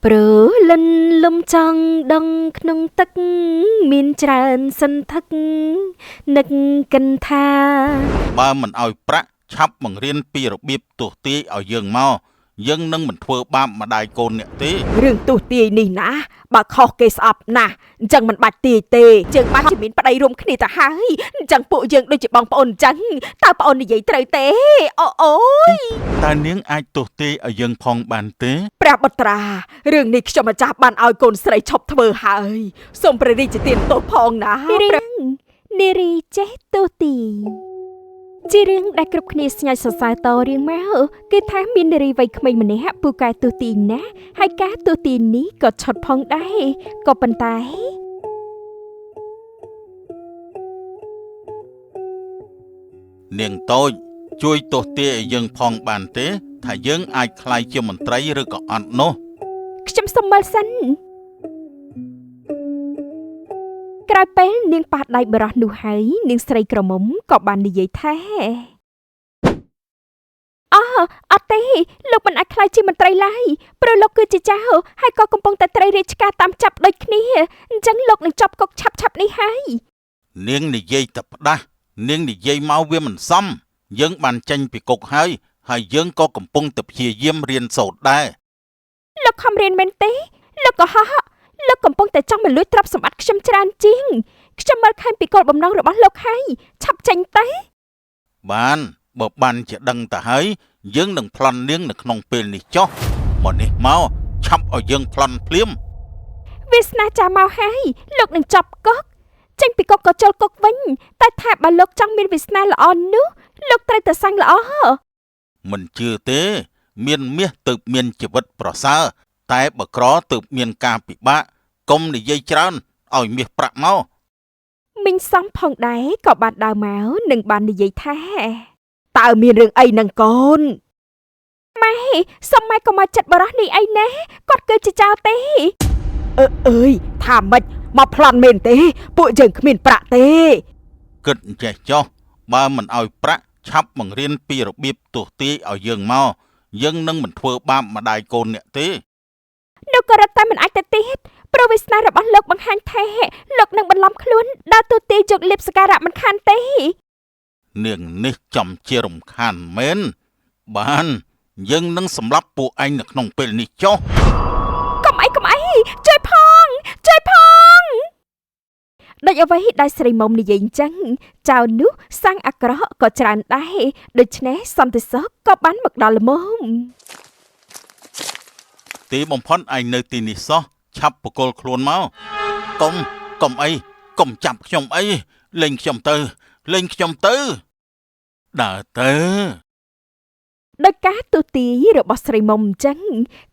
ព្រឺលិនលំចង់ដងក្នុងទឹកមានច្រើនសន្ធឹកនឹកកិនថាបើមិនឲ្យប្រាក់ឆាប់បង្រៀនពីរបៀបទស្សទាយឲ្យយើងមកយើងនឹងមិនធ្វើបាបម្ដាយកូនអ្នកទេរឿងទស្សទាយនេះណាបើខុសគេស្អប់ណាស់អញ្ចឹងមិនបាច់ទាយទេយើងបាច់ជាមានប្តីរួមគ្នាទៅហើយអញ្ចឹងពួកយើងដូចជាបងប្អូនអញ្ចឹងតើប្អូននិយាយត្រូវទេអូយតើនាងអាចទស្សទាយឲ្យយើងផងបានទេព្រះបុត្រារឿងនេះខ្ញុំម្ចាស់បានឲ្យកូនស្រីឈប់ធ្វើហើយសូមព្រះរាជទានទោសផងណារឿងនារីចេះទស្សទាយជារឿងដែលគ្រប់គ្នាស្ញើសរសើរតរៀងមកគឺថាមាននារីវ័យក្មេងម្នាក់ពូកែទស្សទាយណាស់ហើយការទស្សទាយនេះក៏ឆុតផងដែរក៏ប៉ុន្តែនាងតូចជួយទស្សទាយឲ្យយើងផងបានទេថាយើងអាចក្លាយជាមន្ត្រីឬក៏អត់នោះខ្ញុំសុំមើលសិនក្រោយពេលនាងប៉ះដៃបរោះនោះហើយនាងស្រីក្រមុំក៏បាននិយាយថាអត់ទេលោកមិនអាចក្លាយជាមន្ត្រីឡើយព្រោះលោកគឺជាចៅហើយក៏កំពុងតែត្រូវរាជការតាមចាប់ដូចគ្នាអញ្ចឹងលោកនឹងជាប់គុកឆាប់នេះហើយនាងនិយាយតែផ្ដាស់នាងនិយាយមកវាមិនសមយើងបានចេញពីគុកហើយយើងក៏កំពុងតែព្យាយាមរៀនសូត្រដែរលោកខំរៀនមែនទេលោកក៏ហោះលោកកំពុងតែចង់មកលួចទ្រព្យសម្បត្តិខ្ញុំច្រើនជាងខ្ញុំមើលឃើញពីគោលបំណងរបស់លោកហើយឆាប់ចេញទៅបានបើបានជាដឹងទៅហើយយើងនឹងប្លន់នាងនៅក្នុងពេលនេះចុះមកនេះមកឆាប់ឲ្យយើងប្លន់ភ្លាមវាសនាចាមកហើយលោកនឹងចាប់គុកចេញពីគុកក៏ចូលគុកវិញតែថាបើលោកចង់មានវាសនាល្អនោះលោកត្រូវតែសាំងល្អមិនជឿទេមានមាសទើបមានជីវិតប្រសើរតែបើក្រទើបមានការពិបាកកុំនិយាយច្រើនឲ្យមាសប្រាក់មកមីងសំផងដែរក៏បានដើរមកនឹងបាននិយាយថាតើមានរឿងអីនឹងកូនម៉ែសុំម៉ែកុំមកចិត្តបរោះនេះអីណាគាត់គឺជាចៅទេអើយថាម៉េចមកប្លន់មែនទេពួកយើងគ្មានប្រាក់ទេគិតចេះចុះបើមិនឲ្យប្រាក់ឆាប់បង្រៀនពីរបៀបទស្សទាយឲ្យយើងមកយើងនឹងមិនធ្វើបាបម្ដាយកូនអ្នកទេលោកក៏រត់តែមិនអាចទៅទៀតព្រោះវាសនារបស់លោកបង្ហាញថាលោកនឹងបន្លំខ្លួនដើរទូទាយយកលៀបសការៈមិនខានទេនាងនេះចំជារំខានមែនបានយើងនឹងសម្លាប់ពួកឯងនៅក្នុងពេលនេះចុះកុំអីជួយផងដូចអ្វីដែលស្រីមុំនិយាយអញ្ចឹងចៅនោះសាំងអាក្រក់ក៏ច្រើនដែរដូច្នេះសន្តិសុខក៏បានមកដល់ល្មមទីបំផុតឯងនៅទីនេះសោះឆាប់បកលខ្លួនមកកុំអីកុំចាប់ខ្ញុំអីលេងខ្ញុំទៅដើរទៅដោយការទូទាយរបស់ស្រីមុំអញ្ចឹង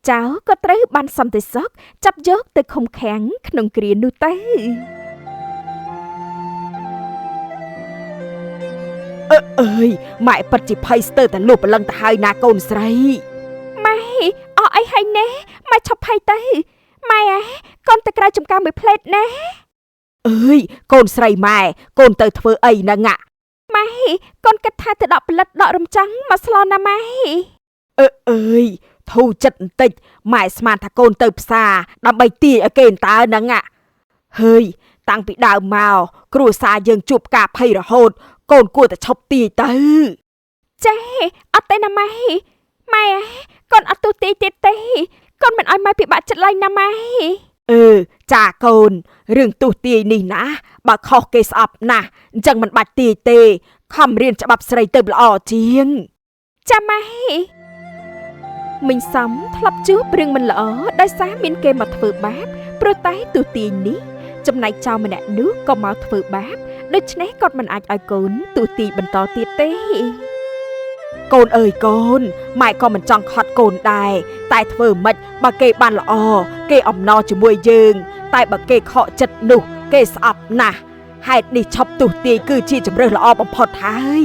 ចៅក៏ត្រូវបានសន្តិសុខចាប់យកទៅឃុំឃាំងក្នុងគ្រានោះទៅអើយម៉ែពិតជាភ័យស្ទើរតែលុបព្រលឹងទៅហើយណាកូនស្រីម៉ែអស់អីហើយណែម៉ែឈប់ភ័យទៅម៉ែកូនទៅក្រៅចំការមួយផ្លេតណាអើយកូនស្រីម៉ែកូនទៅធ្វើអីហ្នឹងម៉ែកូនគិតថាទៅដកផលិតដករំចាំងមកស្លណាម៉ែអើយធូរចិត្តបន្តិចម៉ែស្មានថាកូនទៅផ្សារដើម្បីទាយឲ្យកេនតើហ្នឹងហើយតាំងពីដើមមកគ្រួសារយើងជួបការភ័យរហូតកូនគួរតែឈប់ទាយទៅចាអត់ទេណាម៉ែកូនអត់ទូទាយទៀតទេកូនមិនឲ្យម៉ែពិបាកចិត្តឡើយណាម៉ែចាកូនរឿងទស្សទាយនេះណាបើខុសគេស្អប់ណាស់អញ្ចឹងមិនបាច់ទាយទេខំរៀនច្បាប់ស្រីទៅល្អជាងចាម៉ែមីងសំធ្លាប់ជួបរឿងមិនល្អដោយសារមានគេមកធ្វើបាបព្រោះតែទស្សទាយនេះចំណែកចៅម្នាក់នោះក៏មកធ្វើបាបដូច្នេះគាត់មិនអាចឲ្យកូនទស្សទាយបន្តទៀតទេកូនអើយកូនម៉ែក៏មិនចង់ខត់កូនដែរតែធ្វើម៉េចបើគេបានល្អគេអំណរជាមួយយើងតែបើគេខកចិត្តនោះគេស្អប់ណាស់ហេតុនេះឈប់ទស្សទាយគឺជាជម្រើសល្អបំផុតហើយ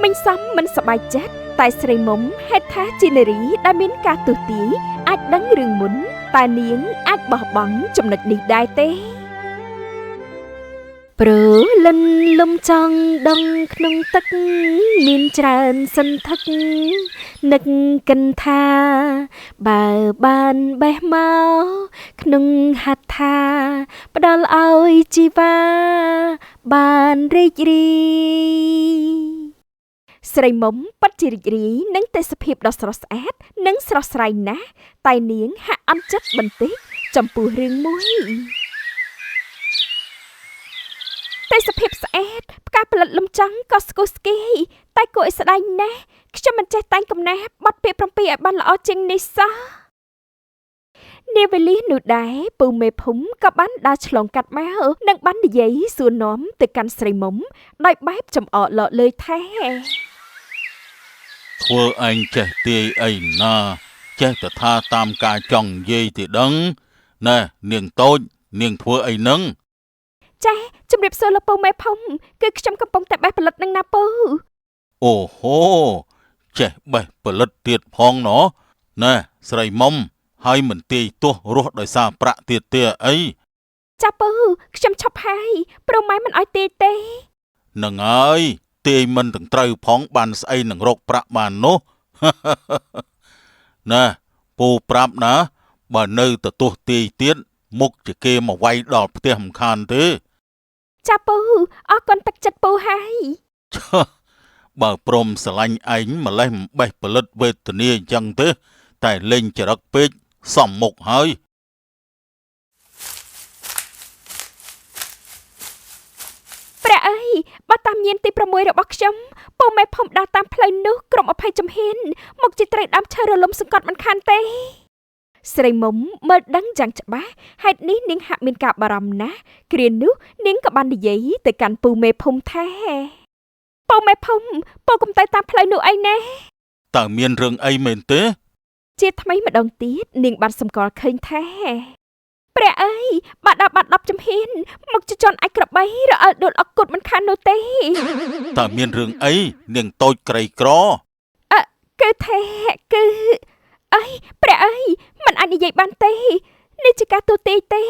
មីងសំមិនសប្បាយចិត្តតែស្រីមុំហេតុថាជានារីដែលមានការទស្សទាយអាចដឹងរឿងមុនតែនាងអាចបោះបង់ចំណុចនេះដែរទេ ព្រឺលិនលំចង់ដងក្នុងទឹកមានច្រើនសន្ធឹកនឹកកិនថាបើបានបេះមកក្នុងហត្ថាផ្ដល់ឲ្យជីវ៉ាបានរីករាយស្រីមុំពិតជារីករាយនឹងទេសភាពដ៏ស្រស់ស្អាតនិងស្រស់ស្រាយណាស់តែនាងហាក់អន់ចិត្តបន្តិចចំពោះរឿងមួយទេសភាពស្អាតផ្កាផលិតលំចង់ក៏ស្គូស្គីតែគួរឲ្យស្ដាយណាស់ខ្ញុំមិនចេះតែងកំណាបបត់ពាក្យ7ឲ្យបានល្អជាងនេះសោះនាវេលានោះដែរពូមេភូមិក៏បានដើរឆ្លងកាត់មកនិងបាននិយាយសួរនាំទៅកាន់ស្រីមុំដោយបែបចំអកលក់លើយថា ធ្វើអញចេះទាយអីណាចេះតែថាតាមការចង់និយាយទេដឹងណែនាងតូចនាងធ្វើអីនឹង ចាជំរាបសួរលោកពូមេភូមិគឺខ្ញុំកំពុងតែបេះផលិតនឹងណាពូ អូហូចេះបេះផលិតទៀតផងណោះណែស្រីមុំហើយមិនទាយទាស់រស់ដោយសារប្រាក់ទៀតទេអី ចាពូខ្ញុំឈប់ហើយព្រោះម៉ែមិនអោយទេទេ នឹងហើយទាយមិនទាំងត្រូវផងបានស្អីនឹងរកប្រាក់បាននោះ ណែពូប្រាប់ណាបើនៅទទួលទាយទៀតមុខជាគេមកវាយដល់ផ្ទះមិនខានទេ ចាពូអរគុណទឹកចិត្តពូហើយ ឆើបើព្រមស្រឡាញ់ឯងម្លេះមិនបេះផលិតវេទនាអញ្ចឹងទេតែលេងចរិតពេកសំមុខហើយ ព្រះអើយបើតាមញៀនទី6របស់ខ្ញុំពូមេភូមិដើរតាមផ្លូវនោះក្រុម20ជំហានមកជាត្រីដើមឈើរលំសង្កត់មិនខានទេស្រីមុំមើលដឹងយ៉ាងច្បាស់ហេតុនេះនាងហាក់មានការបារម្ភណាស់គ្រានោះនាងក៏បាននិយាយទៅកាន់ពូមេភូមិថាពូមេភូមិពូកុំទៅតាមផ្លូវនោះអីណា តើមានរឿងអីមែនទេ ជាថ្មីម្ដងទៀតនាងបានសម្គាល់ឃើញថាព្រះអើយបាត់10ជំហានមកជជន់អាចក្របីរអិលដួលអគុតមិនខាននោះទេ តើមានរឿងអីនាងតូចក្រីក្រ គឺថាគឺអីព្រះអើយមិនអាចនិយាយបានទេនេះជាការទូទាយទេ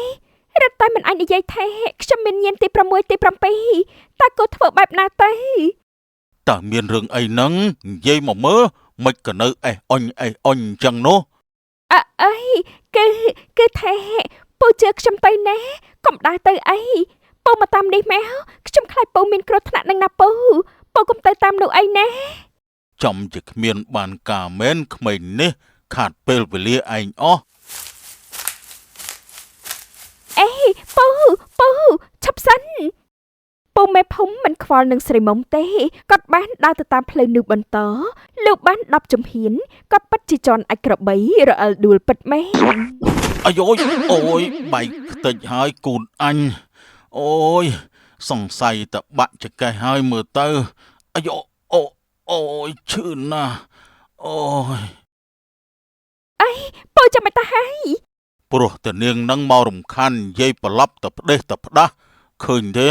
រត់តែមិនអាចនិយាយថាខ្ញុំមានញៀនទី6ទី7តើគួរធ្វើបែបណាទៅ តើមានរឿងអីហ្នឹងនិយាយមកមើលមិនក៏នៅអេះអុញអញ្ចឹងនោះ អីគឺថាពូជឿខ្ញុំទៅណាកុំដើរទៅអីពូមកតាមនេះមកខ្ញុំខ្លាចពូមានគ្រោះថ្នាក់នឹងណាពូកុំទៅតាមនោះអីណា ចំជាគ្មានបានការមែនក្មេងនេះខាតពេលវេលាឯងអស់ អេពូឈប់សិនពូមេភូមិមិនខ្វល់នឹងស្រីមុំទេគាត់បានដើរទៅតាមផ្លូវនោះបន្តលុះបាន10ជំហានគាត់ពិតជាជន់អាចក្របីរអិលដួលពិតមែន អាយអូយបែកខ្ទេចហើយគូនអញអូយសង្ស័យតែបាក់ចកេះហើយមើលទៅអាយអូយឈឺណាស់អូយ អីពូចាំមិនតាហើយ ព្រោះតែនាងនឹងមករំខាននិយាយប្រឡប់តែផ្ដេសតែផ្ដាស់ឃើញទេ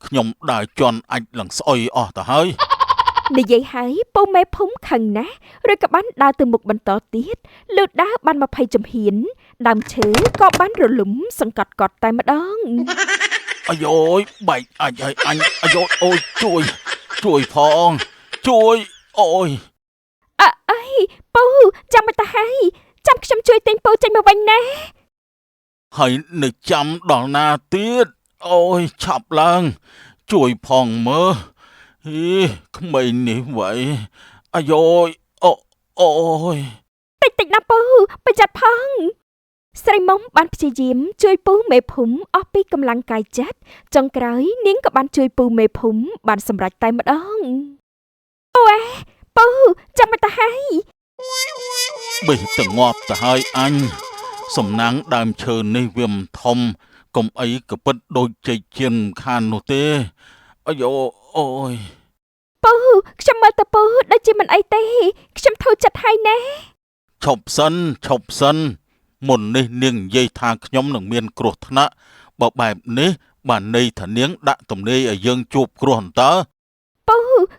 ខ្ញុំដើរជន់អាចឡើងស្អុយអស់ទៅហើយ និយាយហើយពូមេភូមិខឹងណាស់ឬក៏បានដើរទៅមុខបន្តទៀតលុះដើរបាន20ជំហានដើមឈើក៏បានរលំសង្កត់គាត់តែម្ដង អាយអូយបែកអាចឲ្យអញអាយអូយជួយផងជួយអូយ អីពូចាំមិនតាហើយចាំខ្ញុំជួយទិញពូចេញមកវិញណា ហើយនៅចាំដល់ណាទៀតអូយឆាប់ឡើងជួយផងមើលហីក្មេងនេះវ៉ៃអាយអូយ តិចណាពូប្រយ័ត្នផងស្រីមុំបានព្យាយាមជួយពូមេភូមិអស់ពីកម្លាំងកាយចិត្តចុងក្រោយនាងក៏បានជួយពូមេភូមិបានសម្រេចតែម្ដងអូពូចាំមិនតាហើយ បេះទៅងាប់ទៅហើយអញសំណាងដើមឈើនេះវាមិនធំកុំអីក៏ពិតដូចជ័យជៀនខាននោះទេអាយអូយ ពូខ្ញុំមើលទៅពូដូចជាមិនអីទេខ្ញុំធូរចិត្តហើយណា ឈប់សិនមុននេះនាងនិយាយថាខ្ញុំនឹងមានគ្រោះថ្នាក់បើបែបនេះបានន័យថានាងដាក់ទំនាយឲ្យយើងជួបគ្រោះអន្តើ ពូ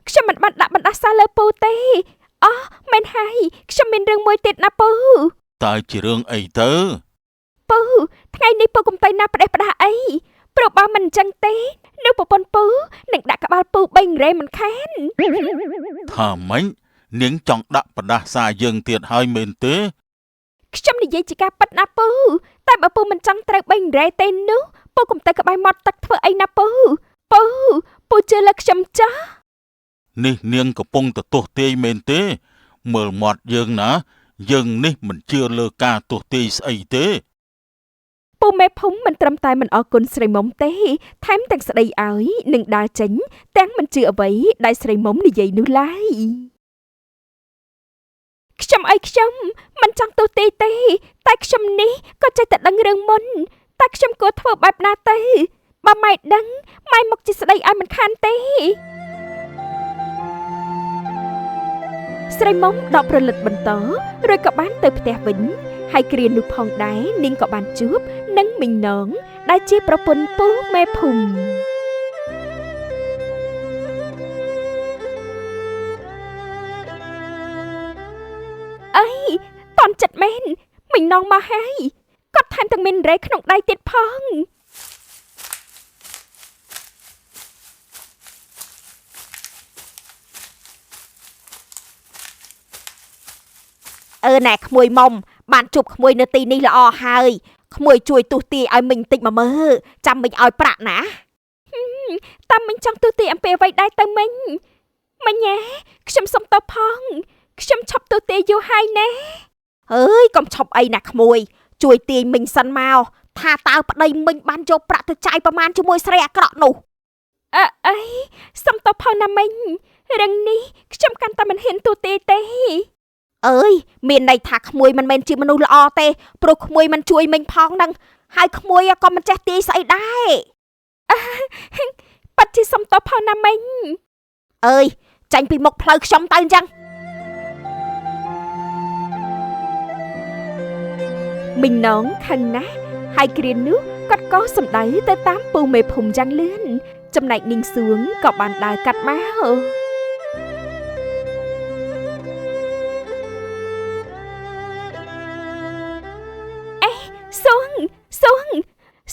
ខ្ញុំមិនបានដាក់បណ្ដាសាលើពូទេអោះមែនហើយខ្ញុំមានរឿងមួយទៀតណាពូ តើជារឿងអីទៅ ពូថ្ងៃនេះពូកុំទៅណាផ្ដេសផ្ដាសអីព្រោះបើមិនអញ្ចឹងទេ នៅប្រពន្ធពូនឹងដាក់ក្បាលពូបេងរ៉េមិនខាន ថាម៉េចនាងចង់ដាក់បដាសាយើងទៀតហើយមែនទេ ខ្ញុំនិយាយជាការពិតណាពូតែបើពូមិនចង់ត្រូវបេងរ៉េទេនោះពូកុំទៅក្បែរមាត់ទឹកធ្វើអីណាពូពូជឿលើខ្ញុំចាស់ នេះនាងកំពុងទទួលទាយមែនទេមើលមាត់យើងណាយើងនេះមិនជឿលើការទោះទាយស្អីទេ ពូមេភូមិមិនត្រឹមតែមិនអរគុណស្រីមុំទេថែមទាំងស្ដីឲ្យនឹងដើរចេញទាំងមិនជឿអ្វីដែលស្រីមុំនិយាយនោះឡើយខ្ញុំមិនចង់ទោះទាយទេតែខ្ញុំនេះក៏ចេះតែដឹងរឿងមុនតែខ្ញុំគួរធ្វើបែបណាទៅបើម៉ែដឹងម៉ែមកជាស្ដីឲ្យមិនខានទេស្រីមុំដកប្រលិតបន្តរួចក៏បានទៅផ្ទះវិញហើយគ្រានោះផងដែរនាងក៏បានជួបនឹងមីងនងដែលជាប្រពន្ធពូមេភូមិអីតន់ចិត្តមែនមីងនងមកហើយគាត់ថែមទាំងមានរ៉េក្នុងដៃទៀតផងណែក្មួយមុំបានជួបក្មួយនៅទីនេះល្អហើយក្មួយជួយទស្សទាយឲ្យមីងតិចមកមើលចាំមីងឲ្យប្រាក់ណា តាមមីងចង់ទស្សទាយអំពីអ្វីដែរទៅមីងញ៉ែខ្ញុំសុំតបផងខ្ញុំឈប់ទស្សទាយយូរហើយណា អើយកុំឈប់អីណាក្មួយជួយទាយមីងសិនមកថាតើប្តីមីងបានយកប្រាក់ទៅចាយប្រមាណជាមួយស្រីអាក្រក់នោះ អីសុំតបផងណាមីងរឿងនេះខ្ញុំកាន់តែមិនហ៊ានទស្សទាយទេ អើយមានន័យថាក្មួយមិនមែនជាមនុស្សល្អទេព្រោះក្មួយមិនជួយមីងផងនឹងហើយក្មួយក៏មិនចេះទាយស្អីដែរ ប៉ាត់ជាសុំតបផងណាមីង អើយចាញ់ពីមុខផ្លូវខ្ញុំទៅអញ្ចឹង មីងនងខឹងណាស់ហើយគ្រានោះគាត់ក៏សម្ដៅទៅតាមពូមេភូមិយ៉ាងលឿនចំណែកនាងសួងក៏បានដើរកាត់មក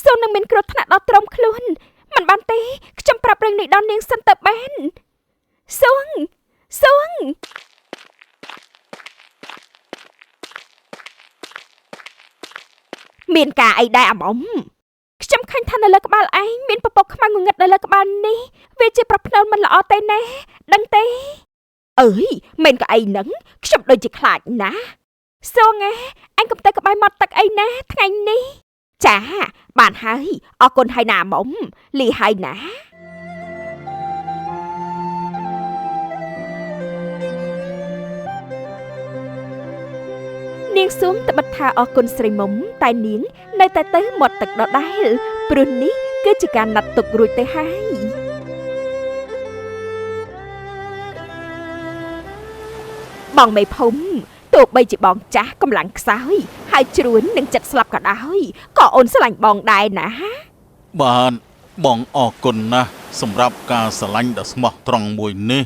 សួងនឹងមានគ្រោះថ្នាក់ដល់ទ្រមខ្លួនមិនបានទេខ្ញុំប្រាប់រឿងនេះដល់នាងសិនទៅបានសួងមានការអីដែរអាមុំ ខ្ញុំឃើញថានៅលើក្បាលឯងមានពពកខ្មៅងងឹតនៅលើក្បាលនេះវាជាប្រផ្នូលមិនល្អទេណាដឹងទេ អើយមិនក៏អីហ្នឹងខ្ញុំដូចជាខ្លាចណាស់ សួងអញកុំទៅក្បែរមាត់ទឹកអីណាថ្ងៃនេះ ចាបានហើយអរគុណហើយណាមុំលីហើយណានាងសួងត្បិតថាអរគុណស្រីមុំតែនាងនៅតែទៅមាត់ទឹកដដែលព្រោះនេះគឺជាការណាត់ទុករួចទៅហើយបងមេភូមិទោះបីជាបងចាស់កម្លាំងខ្សោយហើយជ្រួញនឹងចិត្តស្លាប់ក៏ដោយក៏អូនស្រឡាញ់បងដែរណា បានបងអរគុណណាស់សម្រាប់ការស្រឡាញ់ដ៏ស្មោះត្រង់មួយនេះ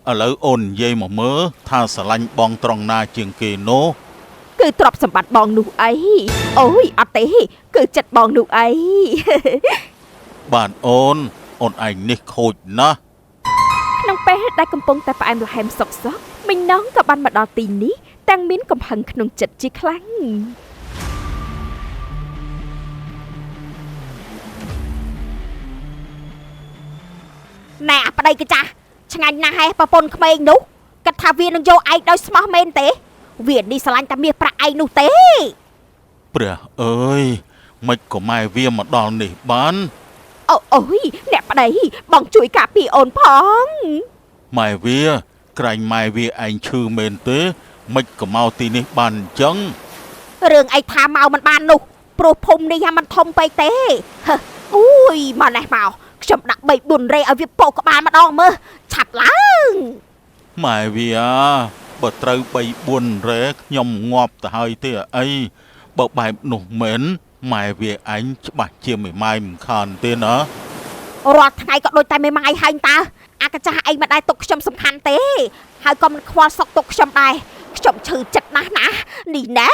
ឥឡូវអូននិយាយមកមើលថាស្រឡាញ់បងត្រង់ណាជាងគេនោះ គឺទ្រព្យសម្បត្តិបងនោះអីអូយអត់ទេគឺចិត្តបងនោះអី បានអូនឯងនេះខូចណាស់ ក្នុងពេលដែលកំពុងតែផ្អែមល្ហែមសុកមីងនងក៏បានមកដល់ទីនេះទាំងមានកំហឹងក្នុងចិត្តជាខ្លាំងណែប្តីកចាស់ឆ្ងាញ់ណាស់ហេះប្រពន្ធក្មេងនោះគិតថាវានឹងយកឯងដោយស្មោះមែនទេវានេះស្រឡាញ់តែមាសប្រាក់ឯងនោះទេ ព្រះអើយមិនក៏ម៉ែវាមកដល់នេះបាន អូយអ្នកប្តីបងជួយការពារអូនផង ម៉ែវាក្រែងម៉ែវាឯងឈឺមែនទេមិនក៏មកទីនេះបានអញ្ចឹង រឿងអីថាមកមិនបាននោះព្រោះភូមិនេះមិនធំពេកទេអូយមកនេះមកខ្ញុំដាក់3 4រេឲ្យវាពោកក្បាលម្ដងមើលឆាប់ឡើង ម៉ែវាបើត្រូវ3 4រ៉េខ្ញុំងាប់ទៅហើយទេអីបើបែបនោះមែនម៉ែវាឯងច្បាស់ជាមេម៉ាយមិនខានទេណា រាល់ថ្ងៃក៏ដូចតែមេម៉ាយហើញតើអាកចាស់អីមិនដែរទុកខ្ញុំសំខាន់ទេហើយក៏មិនខ្វល់សក់ទុកខ្ញុំដែរ ខ្ញុំឈឺចិត្តណាស់ណានេះណែ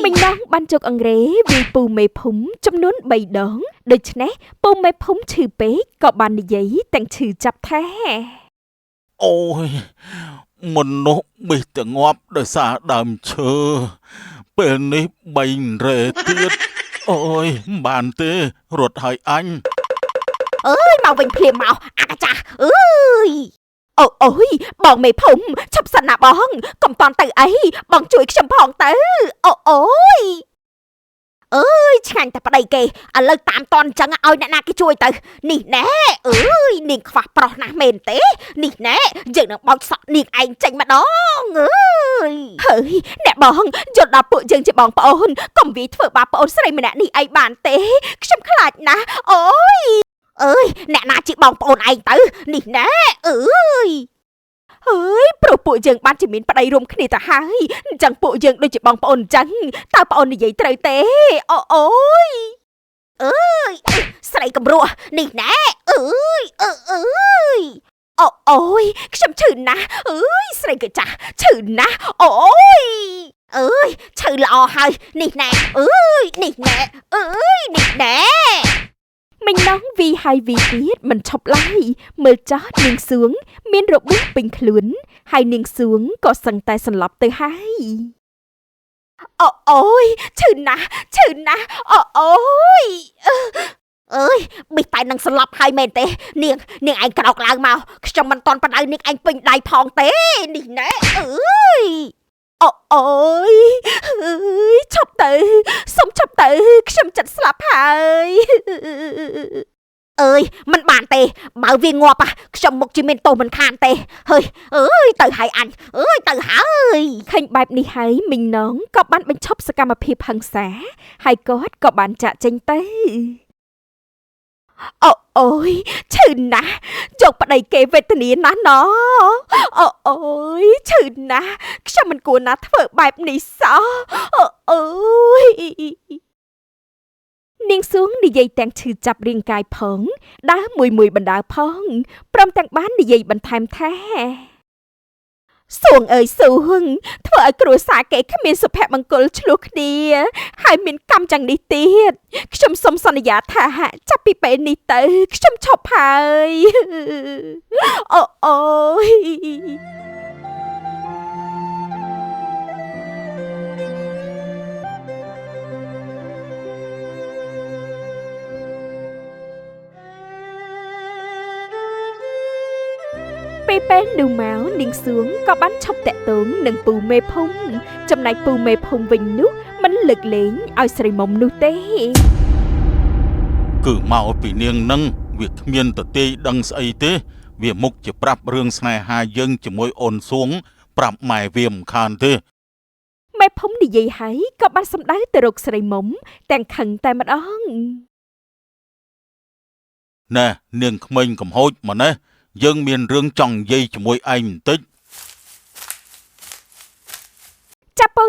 មីងណងបានជោគអង្រេវាយពូមេភូមិចំនួន3ដងដូច្នេះពូមេភូមិឈឺពេកក៏បាននិយាយទាំងឈឺចាប់ថា អូយមនុស្សបិទតែងាប់ដោយសារដើមឈើពេលនេះ3រ៉េទៀតអូយមិនបានទេរត់ហើយអញ មកវិញភ្លាមមកអាកាចាអូយបងមេភូមិឈប់សិនណាបងកុំតន់ទៅអីបងជួយខ្ញុំផងទៅអូយឆ្ងាញ់តែប្តីគេឥឡូវតាមតន់ចឹងឲ្យអ្នកណាគេជួយទៅនេះណែនាងខ្វះប្រុសណាស់មែនទេនេះណែយើងនឹងបោចសក់នាងឯងចេញម្ដងហើយអ្នកបងយល់ដល់ពួកយើងជាបងប្អូនកុំវាយធ្វើបាបប្អូនស្រីម្នាក់នេះអីបានទេខ្ញុំខ្លាចណាស់អូយអ្នកណាជាបងប្អូនឯងទៅនេះណែហើយព្រោះពួកយើងបានជាមានប្តីរួមគ្នាទៅហើយអញ្ចឹងពួកយើងដូចជាបងប្អូនអញ្ចឹងតើប្អូននិយាយត្រូវទេអូយស្រីកំរោះនេះណែអូយខ្ញុំឈឺណាស់ស្រីកចាស់ឈឺណាស់អូយឈឺល្អហើយនេះណែនេះណែនេះណែ មីងណងវីហើយវីទៀតមិនឈប់ឡើយមើលចោះនាងសួងមានរបួសពេញខ្លួនហើយនាងសួងក៏សឹងតែសន្លប់ទៅហើយអូយឈឺណាស់អូយបិទតែនឹងសន្លប់ហើយមែនទេនាងឯងក្រោកឡើងមកខ្ញុំមិនតន់បដៅនាងឯងពេញដៃផងទេនេះណែអូយឈប់ទៅសុំឈប់ទៅខ្ញុំចិត្តស្លាប់ហើយមិនបានទេបើវាងាប់ខ្ញុំមុខជាមានទោសមិនខានទេហើយទៅហើយអញទៅហើយឃើញបែបនេះហើយមីងណងក៏បានបញ្ឈប់សកម្មភាពហិង្សាហើយគាត់ក៏បានចាក់ចេញទៅអូយឈឺណាស់យកប្តីគេវេទនាណាស់ណអូយឈឺណាស់ខ្ញុំមិនគួរណាធ្វើបែបនេះសោះអូយនាងសួងនិយាយទាំងឈឺចាប់រាងកាយផងដើរមួយបណ្ដើផងព្រមទាំងបាននិយាយបន្ថែមថាសួងអើយសួងធ្វើឲ្យគ្រួសារគេគ្មានសុភមង្គលឆ្លោះគ្នាហើយមានកម្មយ៉ាងនេះទៀតខ្ញុំសូមសន្យាថាចាប់ពីពេលនេះទៅខ្ញុំឈប់ហើយអូយពេលនោះមកនាងសួងក៏បានឈប់តាក់ទងនឹងពូមេភូមិចំណែកពូមេភូមិវិញនោះមិនលើកលែងឲ្យស្រីមុំនោះទេគឺមកពីនាងនឹងវាគ្មានតទេដឹងស្អីទេវាមុខជាប្រាប់រឿងស្នេហាយើងជាមួយអូនសួងប្រាប់ម៉ែវាមិនខានទេមេភូមិនិយាយហើយក៏បានសម្ដៅទៅរកស្រីមុំទាំងខឹងតែម្ដងណែនាងក្មេងកំហូចមកណែយើងមានរឿងចង់និយាយជាមួយឯងបន្តិចចាពូ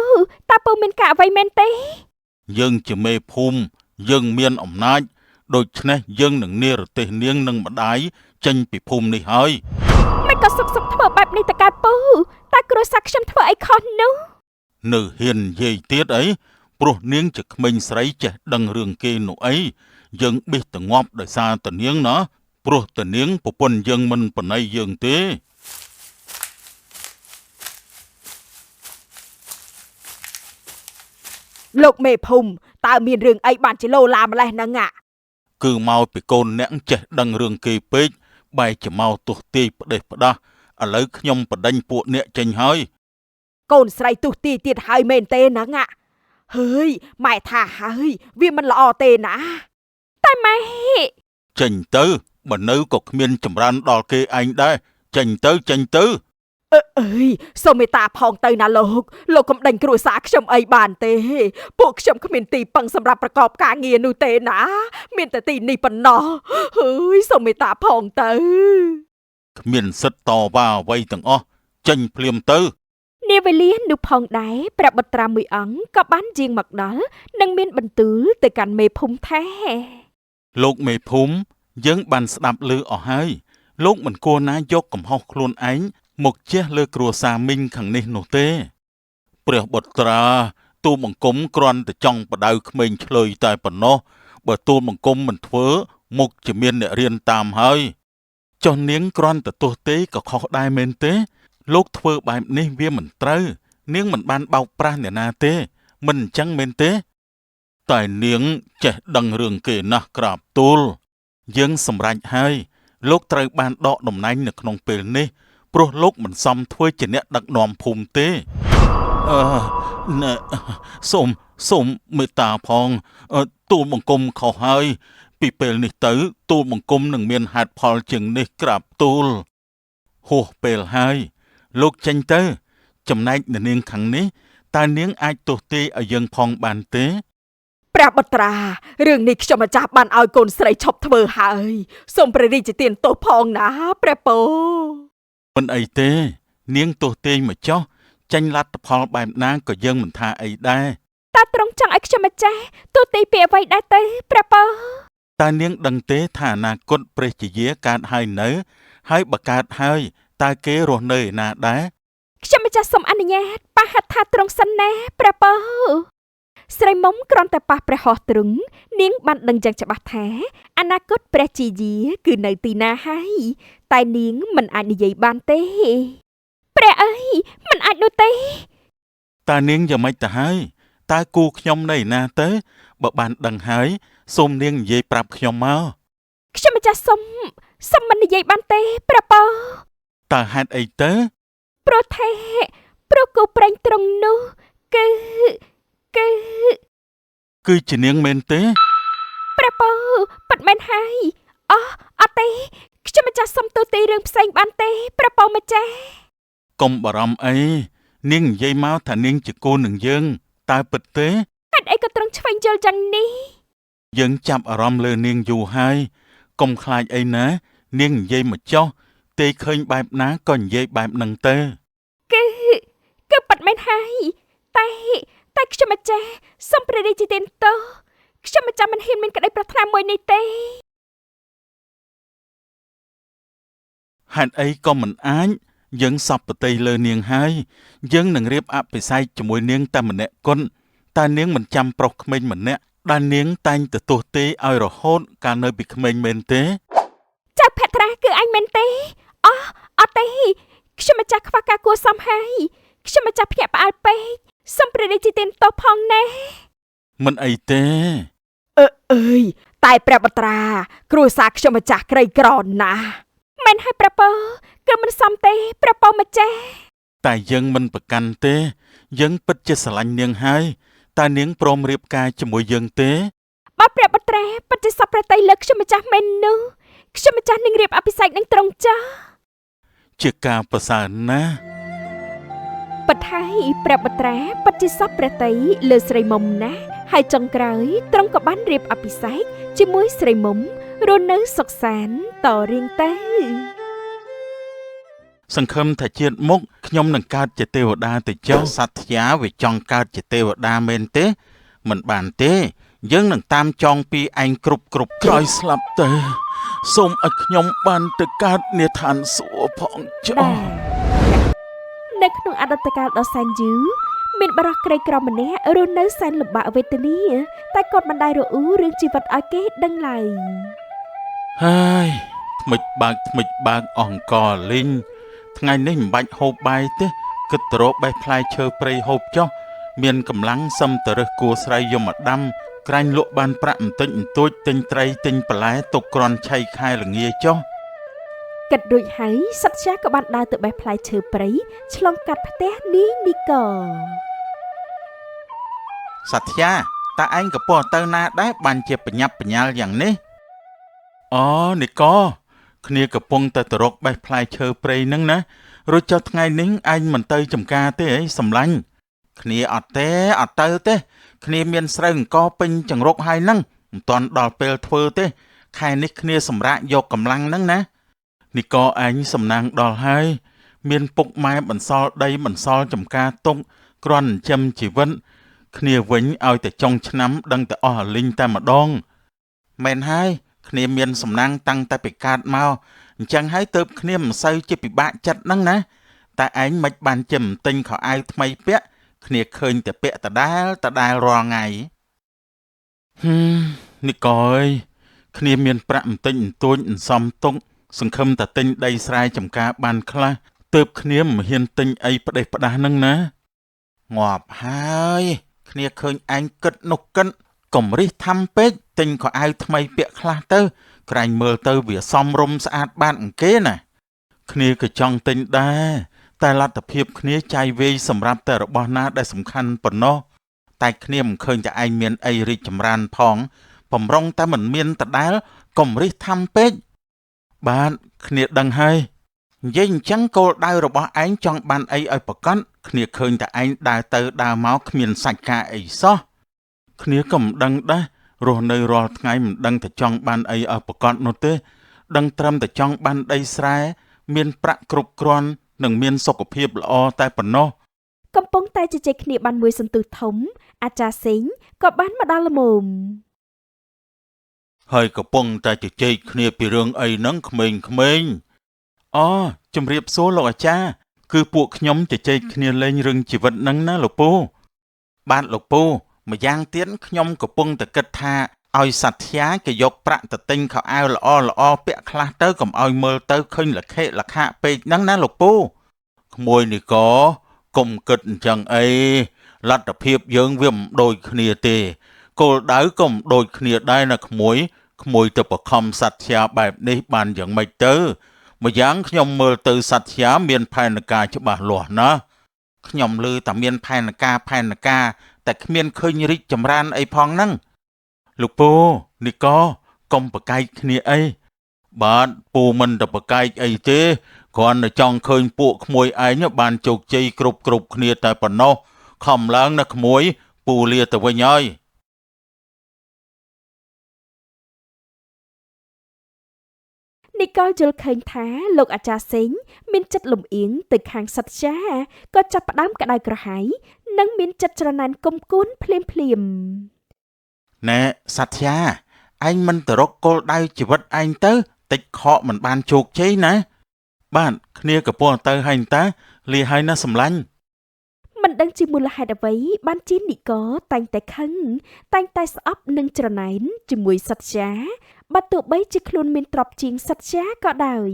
តើពូមានការអ្វីមែនទេយើងជាមេភូមិយើងមានអំណាចដូច្នេះយើងនឹងនិរទេសនាងនិងម្ដាយចេញពីភូមិនេះហើយមិនក៏សុកធ្វើបែបនេះតើកើតពូតើគ្រួសារខ្ញុំធ្វើអីខុសនោះនៅហ៊ាននិយាយទៀតអីព្រោះនាងជាក្មេងស្រីចេះដឹងរឿងគេនោះអីយើងបិះតងាប់ដោយសារតនាងណាព្រោះតនាងប្រពន្ធយើងមិនបណៃយើងទេលោកមេភូមិតើមានរឿងអីបានជាលោឡាម្លេះហ្នឹងគឺមកពីកូនអ្នកចេះដឹងរឿងគេពេកបែរជាមកទោះទាយផ្ដេសផ្ដាស់ឥឡូវខ្ញុំបដិញពួកអ្នកចេញហើយកូនស្រីទោះទាយទៀតហើយមែនទេហ្នឹងហើយម៉ែថាហើយវាមិនល្អទេណាតែម៉ែចេញទៅបើនៅក៏គ្មានចម្រើនដល់គេឯងដែរចេញទៅអើយសូមមេត្តាផងទៅណាលោកកុំដេញគ្រួសារខ្ញុំអីបានទេពួកខ្ញុំគ្មានទីពឹងសម្រាប់ប្រកបការងារនោះទេណាមានតែទីនេះប៉ុណ្ណោះហើយសូមមេត្តាផងទៅគ្មានសិទ្ធតវ៉ាអ្វីទាំងអស់ចេញភ្លាមទៅនាវេលានោះផងដែរព្រះបុត្រាមួយអង្គក៏បានយាងមកដល់និងមានបន្ទូលទៅកាន់មេភូមិថាលោកមេភូមិយើងបានស្ដាប់ឮអស់ហើយលោកមិនគួរណាយកកំហុសខ្លួនឯង មកជះលើគ្រួសារមីងខាងនេះនោះទេព្រះបុត្រាទូលបង្គំគ្រាន់តែចង់បដៅក្មេងឆ្លើយតែប៉ុណ្ណោះបើទូលបង្គំមិនធ្វើមុខជាមានអ្នករៀនតាមហើយចុះនាងគ្រាន់តែទោះទេក៏ខុសដែរមែនទេលោកធ្វើបែបនេះវាមិនត្រូវនាងមិនបានបោកប្រាស់អ្នកណាទេមិនអញ្ចឹងមែនទេតែនាងចេះដឹងរឿងគេណាស់ក្រាបទូលយើងសម្រេចហើយលោកត្រូវបានដកតំណែងនៅក្នុងពេលនេះព្រោះលោកមិនសមធ្វើជាអ្នកដឹកនាំភូមិទេណែសូមមេត្តាផងទូលបង្គំខុសហើយពីពេលនេះទៅទូលបង្គំនឹងមានហេតុផលជាងនេះក្រាបទូលហួសពេលហើយលោកចេញទៅចំណែកនាងខាងនេះតើនាងអាចទោសទាយឲ្យយើងផងបានទេព្រះបុត្រារឿងនេះខ្ញុំម្ចាស់បានឲ្យកូនស្រីឈប់ធ្វើហើយសូមព្រះរាជទានទោសផងណាព្រះពរមិនអីទេនាងទោសទាយមកចុះចាញ់លទ្ធផលបែបណាក៏យើងមិនថាអីដែរតើទ្រង់ចង់ឲ្យខ្ញុំម្ចាស់ទោសទាយពីអ្វីដែរទេព្រះពរតើនាងដឹងទេថាអនាគតព្រះជាយាកើតហើយនៅហើយបើកើតហើយតើគេរស់នៅឯណាដែរខ្ញុំម្ចាស់សូមអនុញ្ញាតប៉ះហត្ថថាទ្រង់សិនណាព្រះពរស្រីមុំគ្រាន់តែប៉ះព្រះហស្ថទ្រង់នាងបានដឹងយ៉ាងច្បាស់ថាអនាគតព្រះជាយាគឺនៅទីណាហើយតែនាងមិនអាចនិយាយបានទេព្រះអើយមិនអាចនោះទេតើនាងយ៉ាងម៉េចទៅហើយតើគូខ្ញុំនៅណាទៅបើបានដឹងហើយសូមនាងនិយាយប្រាប់ខ្ញុំមកខ្ញុំម្ចាស់សុំមិននិយាយបានទេព្រះពរតើហេតុអីទៅព្រោះគូប្រេងត្រង់នោះគឺជានាងមែនទេព្រះពរប៉ិតមែនហើយអត់ទេខ្ញុំម្ចាស់សុំទូទាយរឿងផ្សេងបានទេព្រះពរម្ចាស់កុំបារម្ភអីនាងនិយាយមកថានាងជាគូនឹងយើងតើពិតទេហេតុអីក៏ទ្រង់ឆ្វេងយល់យ៉ាងនេះយើងចាប់អារម្មណ៍លើនាងយូរហើយកុំខ្លាចអីណានាងនិយាយមកចុះទេឃើញបែបណាក៏និយាយបែបហ្នឹងទៅគឺប៉ិតមែនហើយតែខ្ញុំម្ចាស់សូមព្រះរាជទានទោសខ្ញុំម្ចាស់មិនហ៊ានមានក្តីប្រាថ្នាមួយនេះទេហេតុអីក៏មិនអាចយើងសពប្រតិលើនាងហើយយើងនឹងរៀបអភិសេកជាមួយនាងតែម្នាក់គត់តែនាងមិនចាំប្រុសក្មេងម្នាក់ដែលនាងតែងទៅទោសទេឲ្យរហូតកាលនៅពីក្មេងមែនទេចៅភត្រាគឺអញមែនទេអត់ទេខ្ញុំម្ចាស់ខ្វះការគួរសមហើយខ្ញុំម្ចាស់ភ្ញាក់ផ្អើលពេកសូមព្រះរាជទានទោសផងណាមិនអីទេអើយតែព្រះបុត្រាគ្រួសារខ្ញុំម្ចាស់ក្រីក្រណាស់មែនហើយព្រះពរគឺមិនសមទេព្រះពរម្ចាស់តែយើងមិនប្រកាន់ទេយើងពិតជាស្រឡាញ់នាងហើយតើនាងព្រមរៀបការជាមួយយើងទេបើព្រះបុត្រាពិតជាសពព្រះតីលើខ្ញុំម្ចាស់មែននោះខ្ញុំម្ចាស់នឹងរៀបអភិសេកនឹងត្រង់ចាស់ជាការប្រសើរណាស់បថៃព្រះបុត្រាពិតជាសពព្រះតីលើស្រីមុំណាស់ហើយចុងក្រោយទ្រង់ក៏បានរៀបអភិសេកជាមួយស្រីមុំរស់នៅសុខសាន្តតរៀងទៅសង្ឃឹមថាជាតិមុខខ្ញុំនឹងកើតជាទេវតាទៅចុះសត្យាវាចង់កើតជាទេវតាមែនទេមិនបានទេយើងនឹងតាមចងពីឯងគ្រប់ក្រោយស្លាប់ទៅសូមឲ្យខ្ញុំបានទៅកើតនាឋានសួគ៌ផងចុះនៅក្នុងអតីតកាលដ៏សែនយូរមានបរិះក្រីក្រម្នាក់រស់នៅសែនលំបាកវេទនាតែគាត់មិនដែលរអ៊ូរឿងជីវិតឲ្យគេដឹងឡើយហើយថ្មិចបើកអង្គរលីងថ្ងៃនេះមិនបាច់ហូបបាយទេគិតទៅរកបេះផ្លែឈើព្រៃហូបចុះមានកម្លាំងសឹមតរើសគួស្រីយកមកដាំក្រាញ់លក់បានប្រាក់បន្តិចបន្តួចទិញត្រីទិញបន្លែទុកក្រាន់ឆៃខែល្ងាចុះគិតរួចហើយសត្យាក៏បានដើរទៅបេះផ្លែឈើព្រៃឆ្លងកាត់ផ្ទះនីកសត្យាតើឯងក៏ពោះទៅណាដែរបានជាបញ្ញាប់បញ្ញាល់យ៉ាងនេះនីកគ្នាកំពុងតែទៅរកបេះផ្លែឈើព្រៃហ្នឹងណារួចចុះថ្ងៃនេះឯងមិនទៅចំការទេអីសម្លាញ់គ្នាអត់ទៅទេគ្នាមានស្រូវអង្គពេញចង្រុកហើយហ្នឹងមិនទាន់ដល់ពេលធ្វើទេខែនេះគ្នាសម្រាកយកកម្លាំងហ្នឹងណានីកឯងសំណាងដល់ហើយមានពុកម៉ែបន្សល់ដីបន្សល់ចំការទុកគ្រាន់ចិញ្ចឹមជីវិតគ្នាវិញឲ្យតែចុងឆ្នាំដឹងតែអស់អាលីងតែម្ដងមែនហើយគ្នាមានសំណាងតាំងតែពីកើតមកអញ្ចឹងហើយទើបគ្នាមិនសូវជាពិបាកចិត្តហ្នឹងណា តែឯងមិនបានចិមទិញខោអាវថ្មីពាក់គ្នាឃើញតែពាក់ដដែលរាល់ថ្ងៃនេះកអើយគ្នាមានប្រាក់បន្តិចបន្តួចអន្សំទុកសង្ឃឹមតែទិញដីស្រែចម្ការបានខ្លះទើបគ្នាមិនហ៊ានទិញអីផ្ដេសផ្ដាស់នឹងណាងាប់ហើយគ្នាឃើញឯងគិតនោះកិនកុំរិះថាំពេកទិញខោអាវថ្មីពាក់ខ្លះទៅក្រែងមើលទៅវាសមរម្យស្អាតបានអង្គគេណាគ្នាក៏ចង់ទិញដែរតែលទ្ធភាពគ្នាចាយវាយសម្រាប់តែរបស់ណាដែលសំខាន់ប៉ុណ្ណោះតែគ្នាមិនឃើញតែឯងមានអីរីកចម្រើនផងបំរុងតែមិនមានដដែលកុំរិះថាំពេកបាទគ្នាដឹងហើយនិយាយអញ្ចឹងគោលដៅរបស់ឯងចង់បានអីឲ្យប្រកបគ្នាឃើញតែឯងដើរទៅដើរមកគ្មានសាច់ការអីសោះគ្នាក៏មិនដឹងដែររស់នៅរាល់ថ្ងៃមិនដឹងតែចង់បានអីឲ្យប្រកបនោះទេដឹងត្រឹមតែចង់បានដីស្រែមានប្រាក់គ្រប់គ្រាន់និងមានសុខភាពល្អតែប៉ុណ្ណោះកំពុងតែជជែកគ្នាបានមួយសន្ទុះធំអាចារ្យសេងក៏បានមកដល់ល្មមហើយកំពុងតែជជែកគ្នាពីរឿងអីហ្នឹងក្មេងៗអូជំរាបសួរលោកអាចារ្យគឺពួកខ្ញុំជជែកគ្នាលេងរឿងជីវិតហ្នឹងណាលោកពូបាទលោកពូម្យ៉ាងទៀតខ្ញុំកំពុងតែគិតថាឲ្យសត្យាគេយកប្រាក់ទៅទិញខោអាវល្អពាក់ខ្លះទៅកុំឲ្យមើលទៅឃើញលខិលខាពេកហ្នឹងណាលោកពូក្មួយនេះក៏កុំគិតអញ្ចឹងអីលទ្ធភាពយើងវាមិនដូចគ្នាទេគោលដៅក៏មិនដូចគ្នាដែរណាក្មួយទៅបខំសត្យាបែបនេះបានយ៉ាងម៉េចទៅម្យ៉ាងខ្ញុំមើលទៅសត្យាមានផែនការច្បាស់លាស់ណាខ្ញុំឮតែមានផែនការតែគ្មានឃើញរីកចម្រើនអីផងហ្នឹងលោកពូនេះក៏កុំប្រកែកគ្នាអីបាទពូមិនទៅប្រកែកអីទេគ្រាន់តែចង់ឃើញពួកក្មួយឯងបានជោគជ័យគ្រប់គ្នាតែប៉ុណ្ណោះខំឡើងណាក្មួយពូលាទៅវិញហើយនីកលយល់ឃើញថាលោកអាចារ្យសេងមានចិត្តលំអៀងទៅខាងសត្យាក៏ចាប់ផ្ដើមក្តៅក្រហាយនិងមានចិត្តច្រណែនគុំគួនភ្លាមណែសត្យាឯងមិនទៅរកគោលដៅជីវិតឯងទៅតិចខកមិនបានជោគជ័យណាបាទគ្នាក៏ពោះទៅហើយតាលាហើយណាសម្លាញ់មិនដឹងជាមូលហេតុអ្វីបានជានីកតែងតែខឹងតែងតែស្អប់នឹងច្រណែនជាមួយសត្យាបើទោះបីជាខ្លួនមានទ្រព្យជាងសត្យាក៏ដោយ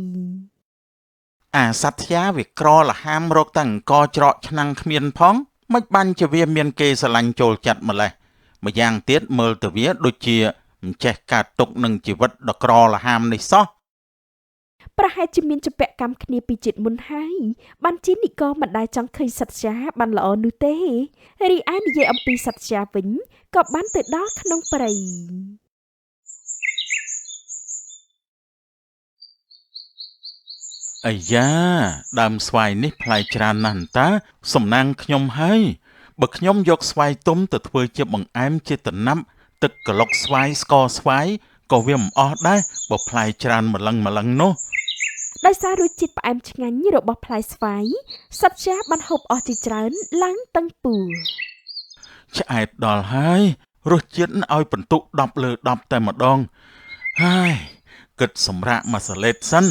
អាសត្យាវាក្រលហាមរកតាំងអង្គច្រកឆ្នាំងគ្មានផងមិនបានជាវាមានគេស្រឡាញ់ចូលចិត្តម្លេះម្យ៉ាងទៀតមើលទៅវាដូចជាមិនចេះកាត់ទុកនឹងជីវិតដ៏ក្រលហាមនេះសោះប្រហែលជាមានចំពាក់កម្មគ្នាពីជាតិមុនហើយបានជានីកមិនដែលចង់ឃើញសត្យាបានល្អនោះទេរីឯនិយាយអំពីសត្យាវិញក៏បានទៅដល់ក្នុងព្រៃអាយ៉ាដើមស្វាយនេះផ្លែច្រើនណាស់តាសំណាងខ្ញុំហើយបើខ្ញុំយកស្វាយទុំទៅធ្វើជាបង្អែមជាតំណាប់ទឹកក្លុកស្វាយស្ករស្វាយក៏វាមិនអស់ដែរបើផ្លែច្រើនម្លឹងនោះដោយសាររសជាតិផ្អែមឆ្ងាញ់របស់ផ្លែស្វាយសត្យាបានហូបអស់ជាច្រើនឡើងតឹងពូឆ្អែតដល់ហើយរសជាតិឲ្យបន្ទុក10 លើ 10តែម្ដងហើយគិតសម្រាកមួយសលេតសិន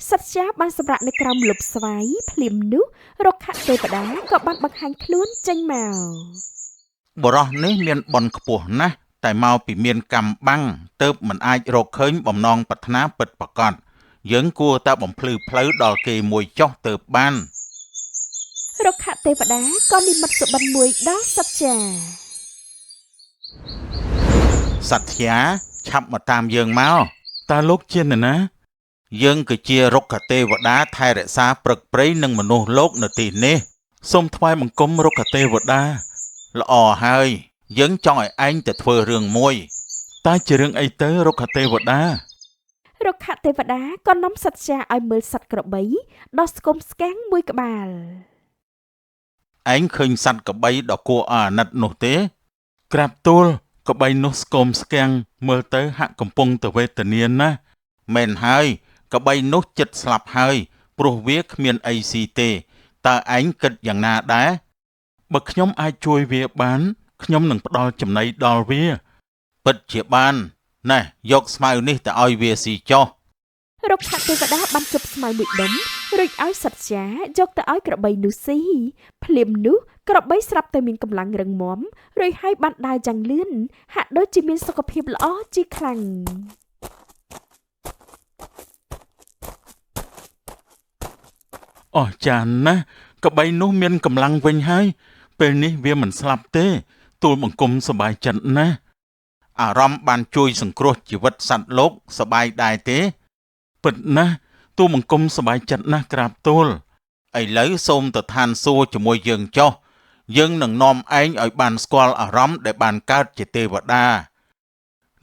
សត្យាបានសម្រាកនៅក្រោមលប់ស្វាយភ្លាមនោះរុក្ខទេវតាក៏បានបង្ហាញខ្លួនចេញមកបរោះនេះមានបុណ្យខ្ពស់ណាស់តែមកពីមានកម្មបាំងទើបមិនអាចរកឃើញបំណងប្រាថ្នាពិតប្រាកដយើងគួរតែបំភ្លឺផ្លូវដល់គេមួយចុះទើបបានរុក្ខទេវតាក៏និមិត្តសុបិនមួយដល់សត្យាសត្យាឆាប់មកតាមយើងមកតើលោកជានរណាយើងគឺជារុក្ខទេវតាថែរក្សាព្រឹកព្រៃនិងមនុស្សលោកនៅទីនេះសូមថ្វាយបង្គំរុក្ខទេវតាល្អហើយយើងចង់ឲ្យឯងទៅធ្វើរឿងមួយតើជារឿងអីទៅរុក្ខទេវតារុក្ខទេវតាក៏នាំសត្យាឲ្យមើលសត្វក្របីដ៏ស្គមស្គាំងមួយក្បាលឯងឃើញសត្វក្របីដ៏គួរអាណិតនោះទេក្រាបទូលក្របីនោះស្គមស្គាំងមើលទៅហាក់កំពុងតែវេទនាណាស់មែនហើយក្របីនោះចិត្តស្លាប់ហើយព្រោះវាគ្មានអីស៊ីទេតើឯងគិតយ៉ាងណាដែរបើខ្ញុំអាចជួយវាបានខ្ញុំនឹងផ្ដល់ចំណីដល់វាពិតជាបានណែយកស្មៅនេះទៅឲ្យវាស៊ីចុះរុក្ខទេវតាបានជប់ស្មៅមួយដុំ រួចឲ្យសត្វចាយកទៅឲ្យក្របីនោះស៊ីភ្លាមនោះក្របីស្រាប់តែមានកម្លាំងរឹងមាំរួចហើយបានដើរយ៉ាងលឿនហាក់ដូចជាមានសុខភាពល្អជាខ្លាំងអស់ចានណាកបីនោះមានកម្លាំងវិញហើយពេលនេះវាមិនស្លាប់ទេទូលបង្គំសប្បាយចិត្តណាស់អារម្មណ៍បានជួយសង្គ្រោះជីវិតសត្វលោកសប្បាយដែរទេពិតណាស់ទូលបង្គំសប្បាយចិត្តណាស់ក្រាបទូលឥឡូវសូមទៅឋានសួគ៌ជាមួយយើងចុះយើងនឹងនាំឯងឲ្យបានស្គាល់អារម្មណ៍ដែលបានកើតជាទេវតា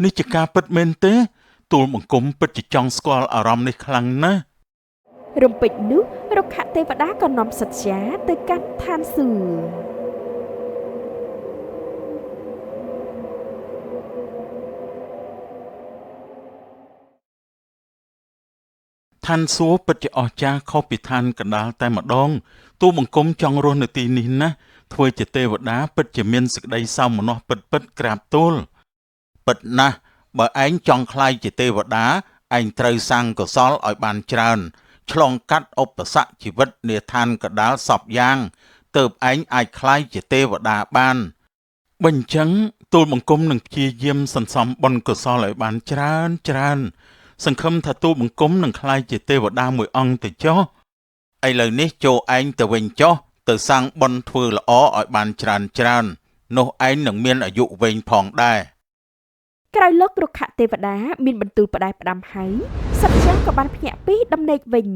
នេះជាការពិតមែនទេទូលបង្គំពិតជាចង់ស្គាល់អារម្មណ៍នេះខ្លាំងណាស់រំពេចនោះរុក្ខទេវតាក៏នាំសត្វចាទៅកាន់ឋានសួគ៌ឋានសួគ៌ពិតជាអស្ចារ្យខុសពីឋានកណ្ដាលតែម្ដងទូលបង្គំចង់រស់នៅទីនេះណាស់ធ្វើជាទេវតាពិតជាមានសេចក្តីសោមនស្សពិតក្រាបទូលពិតណាស់បើឯងចង់ក្លាយជាទេវតាឯងត្រូវសាងកុសលឲ្យបានច្រើនឆ្លងកាត់ឧបសគ្គជីវិតនាឋានកណ្ដាលសពយ៉ាងទើបឯងអាចក្លាយជាទេវតាបានបើអញ្ចឹងទូលបង្គំនឹងព្យាយាមសន្សំបុណ្យកុសលឲ្យបានច្រើនសង្ឃឹមថាទូលបង្គំនឹងក្លាយជាទេវតាមួយអង្គទៅចុះឥឡូវនេះចូលឯងទៅវិញចុះទៅសាងបុណ្យធ្វើល្អឲ្យបានច្រើននោះឯងនឹងមានអាយុវែងផងដែរក្រោយលោករុក្ខទេវតាមានបន្ទូលផ្ដាយផ្ដាំហើយសត្វចាក៏បានភ្ញាក់ពីដំណេកវិញ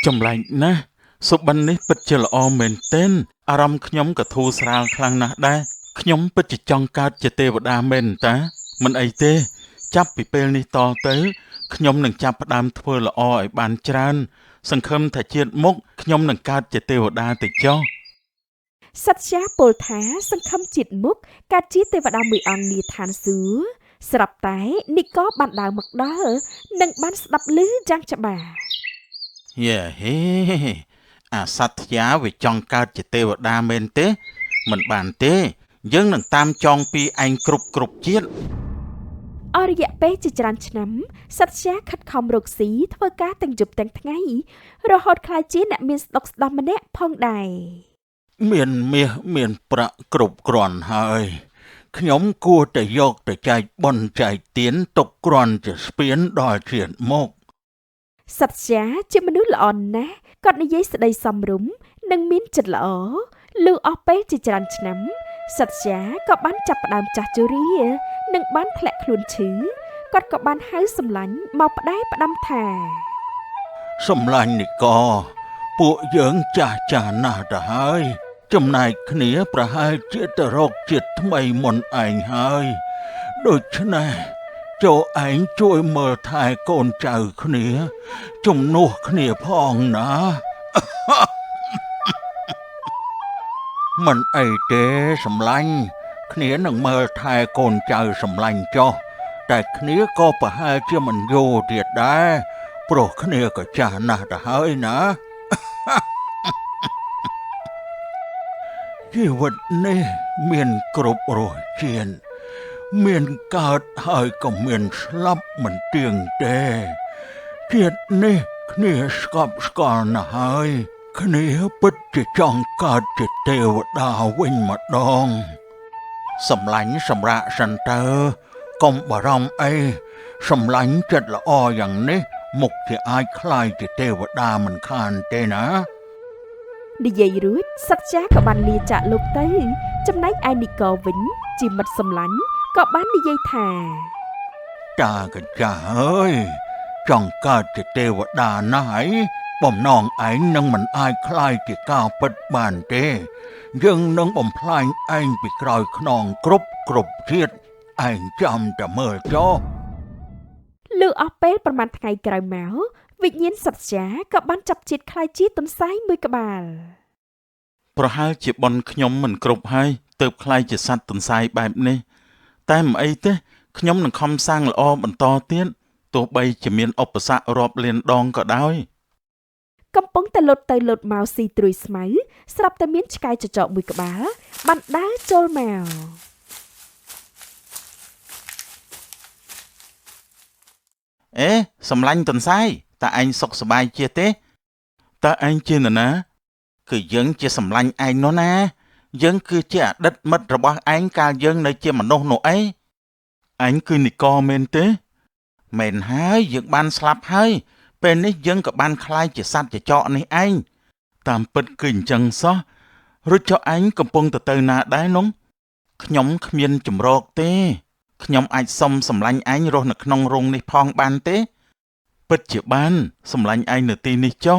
ចម្លែកណាស់សុបិននេះពិតជាល្អមែនទែនអារម្មណ៍ខ្ញុំក៏ធូរស្រាលខ្លាំងណាស់ដែរខ្ញុំពិតជាចង់កើតជាទេវតាមែនតាមិនអីទេចាប់ពីពេលនេះតទៅខ្ញុំនឹងចាប់ផ្ដើមធ្វើល្អឲ្យបានច្រើនសង្ឃឹមថាជាតិមុខខ្ញុំនឹងកើតជាទេវតាទៅចុះសត្វចាពោលថាសង្ឃឹមជាតិមុខកើតជាទេវតាមួយអង្គនាឋានសួគ៌ស្រាប់តែនេះក៏បានដើរមកដល់និងបានស្ដាប់ឮយ៉ាងច្បាស់យេហេអាសត្វយាវាចង់កើតជាទេវតាមែនទេមិនបានទេយើងនឹងតាមចងពីឯងគ្រប់ជាតិអស់រយៈពេលជាច្រើនឆ្នាំសត្វចាខិតខំរកស៊ីធ្វើការទាំងយប់ទាំងថ្ងៃរហូតក្លាយជាអ្នកមានស្ដុកស្ដម្ភម្នាក់ផងដែរមានមាសមានប្រាក់គ្រប់គ្រាន់ហើយខ្ញុំគួរតែយកទៅចែកបុណ្យចែកទានទុកគ្រាន់ជាស្ពានដល់ជាតិមកសត្វចាជាមនុស្សល្អណាស់គាត់និយាយស្ដីសមរម្យនិងមានចិត្តល្អលុះអស់ពេលជាច្រើនឆ្នាំសត្វចាក៏បានចាប់ផ្ដើមចាស់ជរានិងបានធ្លាក់ខ្លួនឈឺគាត់ក៏បានហៅសម្លាញ់មកផ្ដែផ្ដាំថាសម្លាញ់នេះក៏ពួកយើងចាស់ណាស់ទៅហើយចំណែកគ្នាប្រហែលជាទៅរកជាតិថ្មីមុនឯងហើយដូច្នេះចូលឯងជួយមើលថែកូនចៅគ្នាជំនួសគ្នាផងណាមិនអីទេសម្លាញ់គ្នានឹងមើលថែកូនចៅសម្លាញ់ចុះតែគ្នាក៏ប្រហែលជាមិនយល់ទៀតដែរព្រោះគ្នាក៏ចាស់ណាស់ទៅហើយណាជីវិតនេះមានគ្រប់រសជាតិមានកើតហើយក៏មានស្លាប់មិនទៀងទេជាតិនេះគ្នាស្កប់ស្កល់ណាស់ហើយគ្នាពិតជាចង់កើតជាទេវតាវិញម្ដងសម្លាញ់សម្រាប់សិនទៅកុំបារម្ភអីសម្លាញ់ចិត្តល្អយ៉ាងនេះមុខជាអាចក្លាយជាទេវតាមិនខានទេណានិយាយរួចសត្វចាក៏បានលាចាកលោកទៅចំណែកឯនីកវិញជាមិត្តសម្លាញ់ក៏បាននិយាយថាតាកញ្ចាអើយចង់កើតជាទេវតាណាស់ហើយបំណងឯងនឹងមិនអាចក្លាយជាការពិតបានទេយើងនឹងបំផ្លាញឯងពីក្រោយខ្នងគ្រប់ជាតិឯងចាំតែមើលចុះលុះអស់ពេលប្រហែលថ្ងៃក្រោយមកវិញ្ញាណសត្វចាក៏បានចាប់ជាតិខ្លាយជាទន្សាយមួយក្បាលប្រហែលជាប៉ុនខ្ញុំមិនគ្រប់ហើយទើបខ្លាយជាសត្វទន្សាយបែបនេះតែមិនអីទេខ្ញុំនឹងខំសាងល្អបន្តទៀតទោះបីជាមានឧបសគ្គរាប់លានដងក៏ដោយកំពុងតែលុតទៅលុតមកស៊ីត្រួយស្មៅស្រាប់តែមានឆ្កែចចកមួយក្បាលបានដើរចូលមកសម្លាញ់ទន្សាយ តើឯងសុខសប្បាយជាទេតើឯងជានរណាគឺយើងជាសម្លាញ់ឯងនោះណាយើងគឺជាអតីតមិត្តរបស់ឯងកាលយើងនៅជាមនុស្សនោះអីឯងគឺនិកមែនទេមែនហើយយើងបានស្លាប់ហើយពេលនេះយើងក៏បានក្លាយជាសត្វចចកនេះឯងតាមពិតគឺអញ្ចឹងសោះរួចចុះឯងកំពុងទៅណាដែរនោះខ្ញុំគ្មានចម្រោកទេខ្ញុំអាចសុំសម្លាញ់ឯងរស់នៅក្នុងរោងនេះផងបានទេពិតជាបានសម្លាញ់ឯងនៅទីនេះចុះ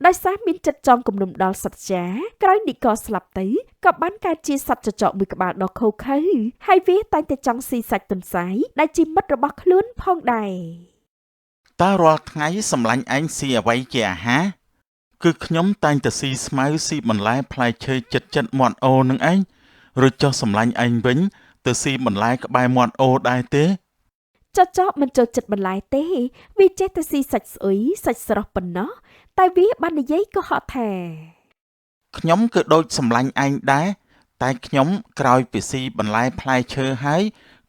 ដោយសារមានចិត្តចង់គំនុំដល់សត្វចាក្រោយនិកស្លាប់ទៅក៏បានកើតជាសត្វចចកមួយក្បាលដ៏ខូខើហើយវាតែងតែចង់ស៊ីសាច់ទន្សាយដែលជាមិត្តរបស់ខ្លួនផងដែរតើរាល់ថ្ងៃសម្លាញ់ឯងស៊ីអ្វីជាអាហារគឺខ្ញុំតែងតែស៊ីស្មៅស៊ីបន្លែផ្លែឈើចិត្តមាត់អូនឹងឯងរួចចុះសម្លាញ់ឯងវិញទៅស៊ីបន្លែក្បែរមាត់អូដែរទេចចកមិនចូលចិត្តបន្លែទេវាចេះតែស៊ីសាច់ស្អុយសាច់ស្រស់ប៉ុណ្ណោះតែវាបាននិយាយកុហកថាខ្ញុំគឺដូចសម្លាញ់ឯងដែរតែខ្ញុំក្រោយពីស៊ីបន្លែផ្លែឈើហើយ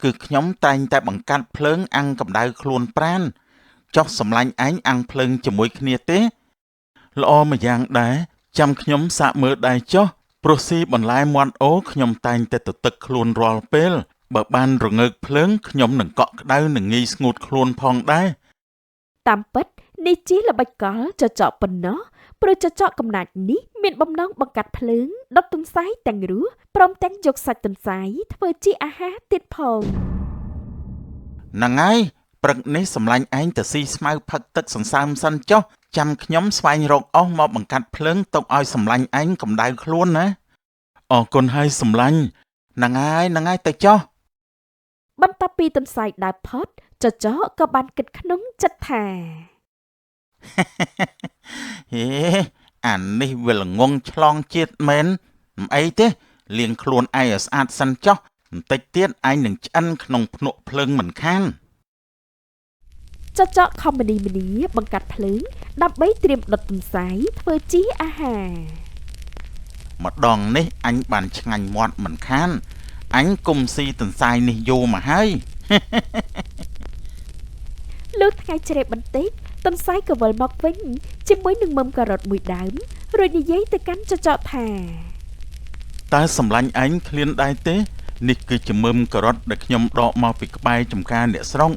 គឺខ្ញុំតែងតែបង្កាត់ភ្លើងអាំងកម្ដៅខ្លួនប្រាណចុះសម្លាញ់ឯងអាំងភ្លើងជាមួយគ្នាទេល្អម្យ៉ាងដែរចាំខ្ញុំសាកមើលដែរចុះព្រោះស៊ីបន្លែមាន់អូខ្ញុំតែងតែទៅទឹកខ្លួនរាល់ពេលបើបានរងើកភ្លើងខ្ញុំនឹងកក់ក្ដៅនឹងងាយស្ងួតខ្លួនផងដែរតាមពិតនេះជាល្បិចកលចចកប៉ុណ្ណោះព្រោះចចកកំណាចនេះមានបំណងបង្កាត់ភ្លើងដុតទន្សាយទាំងរស់ព្រមទាំងយកសាច់ទន្សាយធ្វើជាអាហារទៀតផងហ្នឹងហើយព្រឹកនេះសម្លាញ់ឯងទៅស៊ីស្មៅផឹកទឹកសន្សើមសិនចុះចាំខ្ញុំស្វែងរកអស់មកបង្កាត់ភ្លើងទុកឲ្យសម្លាញ់ឯងកម្ដៅខ្លួនណាអរគុណហើយសម្លាញ់ហ្នឹងហើយទៅចុះបន្ទាប់ពីទន្សាយដើរផុតចចកក៏បានគិតក្នុងចិត្តថាហេអានេះវាល្ងងឆ្លងជាតិមែនមិនអីទេលាងខ្លួនឯងឲ្យស្អាតសិនចុះបន្តិចទៀតឯងនឹងឆ្អិនក្នុងភ្នក់ភ្លើងមិនខានចចកខំម្នីបង្កាត់ភ្លើងដើម្បីត្រៀមដុតទន្សាយធ្វើជាអាហារម្ដងនេះអញបានឆ្ងាញ់មាត់មិនខានអញគុំស៊ីទន្សាយនេះយូរមកហើយលុះថ្ងៃជ្រេបបន្តិចទន្សាយក៏វិលមកវិញជាមួយនឹងមើមការ៉ុតមួយដើមរួចនិយាយទៅកាន់ចចកថាតើសម្លាញ់ឯងឃ្លានដែរទេនេះគឺជាមើមការ៉ុតដែលខ្ញុំដកមកពីក្បែរចំការអ្នកស្រុក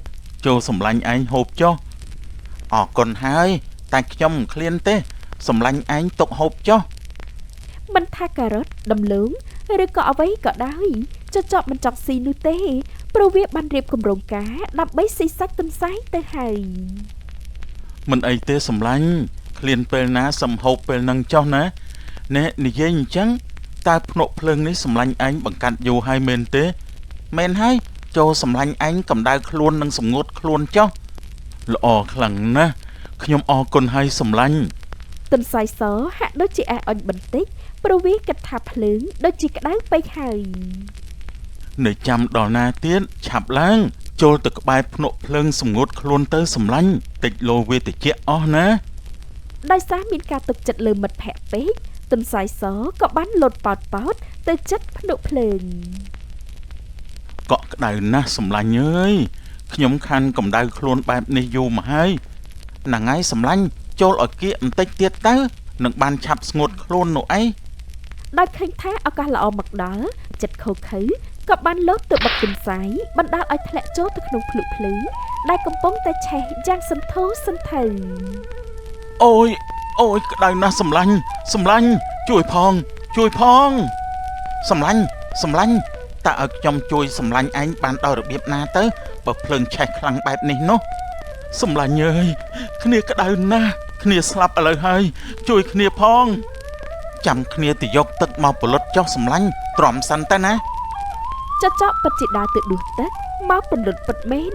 ចូលសម្លាញ់ឯងហូបចុះអរគុណហើយតែខ្ញុំមិនឃ្លានទេសម្លាញ់ឯងទុកហូបចុះមិនថាការ៉ុតដំឡូងឬក៏អ្វីក៏ដោយចចកមិនចង់ស៊ីនោះទេព្រោះវាបានរៀបគម្រោងការដើម្បីស៊ីសាច់ទន្សាយទៅហើយមិនអីទេសម្លាញ់ឃ្លានពេលណាសំហូបពេលនឹងចុះណាអ្នកនិយាយអញ្ចឹងតើភ្នក់ភ្លើងនេះសម្លាញ់ឯងបង្កាត់យូរហើយមែនទេមែនហើយចូលសម្លាញ់ឯងកម្ដៅខ្លួននិងសម្ងួតខ្លួនចុះល្អខ្លាំងណាស់ខ្ញុំអរគុណហើយសម្លាញ់ទន្សាយសហាក់ដូចជាអះអុញបន្តិចព្រោះវាគិតថាភ្លើងដូចជាក្តៅពេកហើយនៅចាំដល់ណាទៀតឆាប់ឡើងចូលទៅក្បែរភ្នក់ភ្លើងសម្ងួតខ្លួនទៅសម្លាញ់តិចលោវាតិចអស់ណាដោយសារមានការទុកចិត្តលើមិត្តភក្តិពេកទន្សាយសក៏បានលោតប៉ោតទៅចិត្តភ្នក់ភ្លើងកក់ក្ដៅណាស់សម្លាញ់អើយខ្ញុំខានកម្ដៅខ្លួនបែបនេះយូរមកហើយហ្នឹងហើយសម្លាញ់ចូលឲ្យគៀកបន្តិចទៀតទៅនឹងបានឆាប់ស្ងួតខ្លួននោះអីដោយឃើញថាឱកាសល្អមកដល់ចិត្តខូខើក៏បានលោតទៅបុកទន្សាយបណ្ដាលឲ្យធ្លាក់ចូលទៅក្នុងភ្លុកភ្លើងដែលកំពុងតែឆេះយ៉ាងសន្ធោសន្ធៅអូយក្ដៅណាស់សម្លាញ់ជួយផងសម្លាញ់តើឲ្យខ្ញុំជួយសម្លាញ់ឯងបានដោយរបៀបណាទៅបើភ្លើងឆេះខ្លាំងបែបនេះនោះសម្លាញ់អើយគ្នាក្ដៅណាស់គ្នាស្លាប់ឥឡូវហើយជួយគ្នាផងចាំគ្នាទៅយកទឹកមកពលិតចុះសម្លាញ់ទ្រាំសិនទៅណាចចកពិតជាដើរទៅដួសទឹកមកពលិតពិតមែន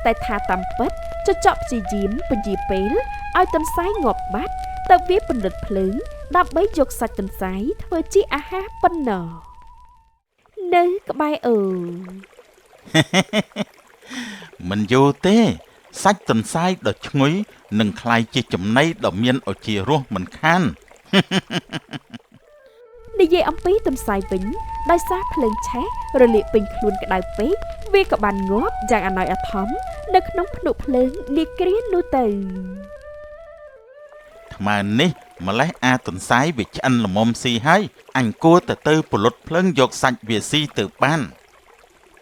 តែថាតាមពិតចចកព្យាយាមពន្យាពេលឲ្យទន្សាយងាប់បាត់ទៅវាពលិតភ្លើងដើម្បីយកសាច់ទន្សាយធ្វើជាអាហារប៉ុណ្ណោះនៅក្បែរមិនយូរទេសាច់ទន្សាយដ៏ឈ្ងុយនឹងក្លាយជាចំណីដ៏មានឱជារសមិនខាន និយាយអំពីទន្សាយវិញដោយសារភ្លើងឆេះរលាកពេញខ្លួនក្តៅពេកវាក៏បានងាប់យ៉ាងអណោចអាថមនៅក្នុងភ្នក់ភ្លើងនាគ្រានោះទៅ ថ្មនេះម្លេះអាទន្សាយវាឆ្អិនល្មមស៊ីហើយអញគួរទៅពលុតភ្លើងយកសាច់វាស៊ីទៅបាន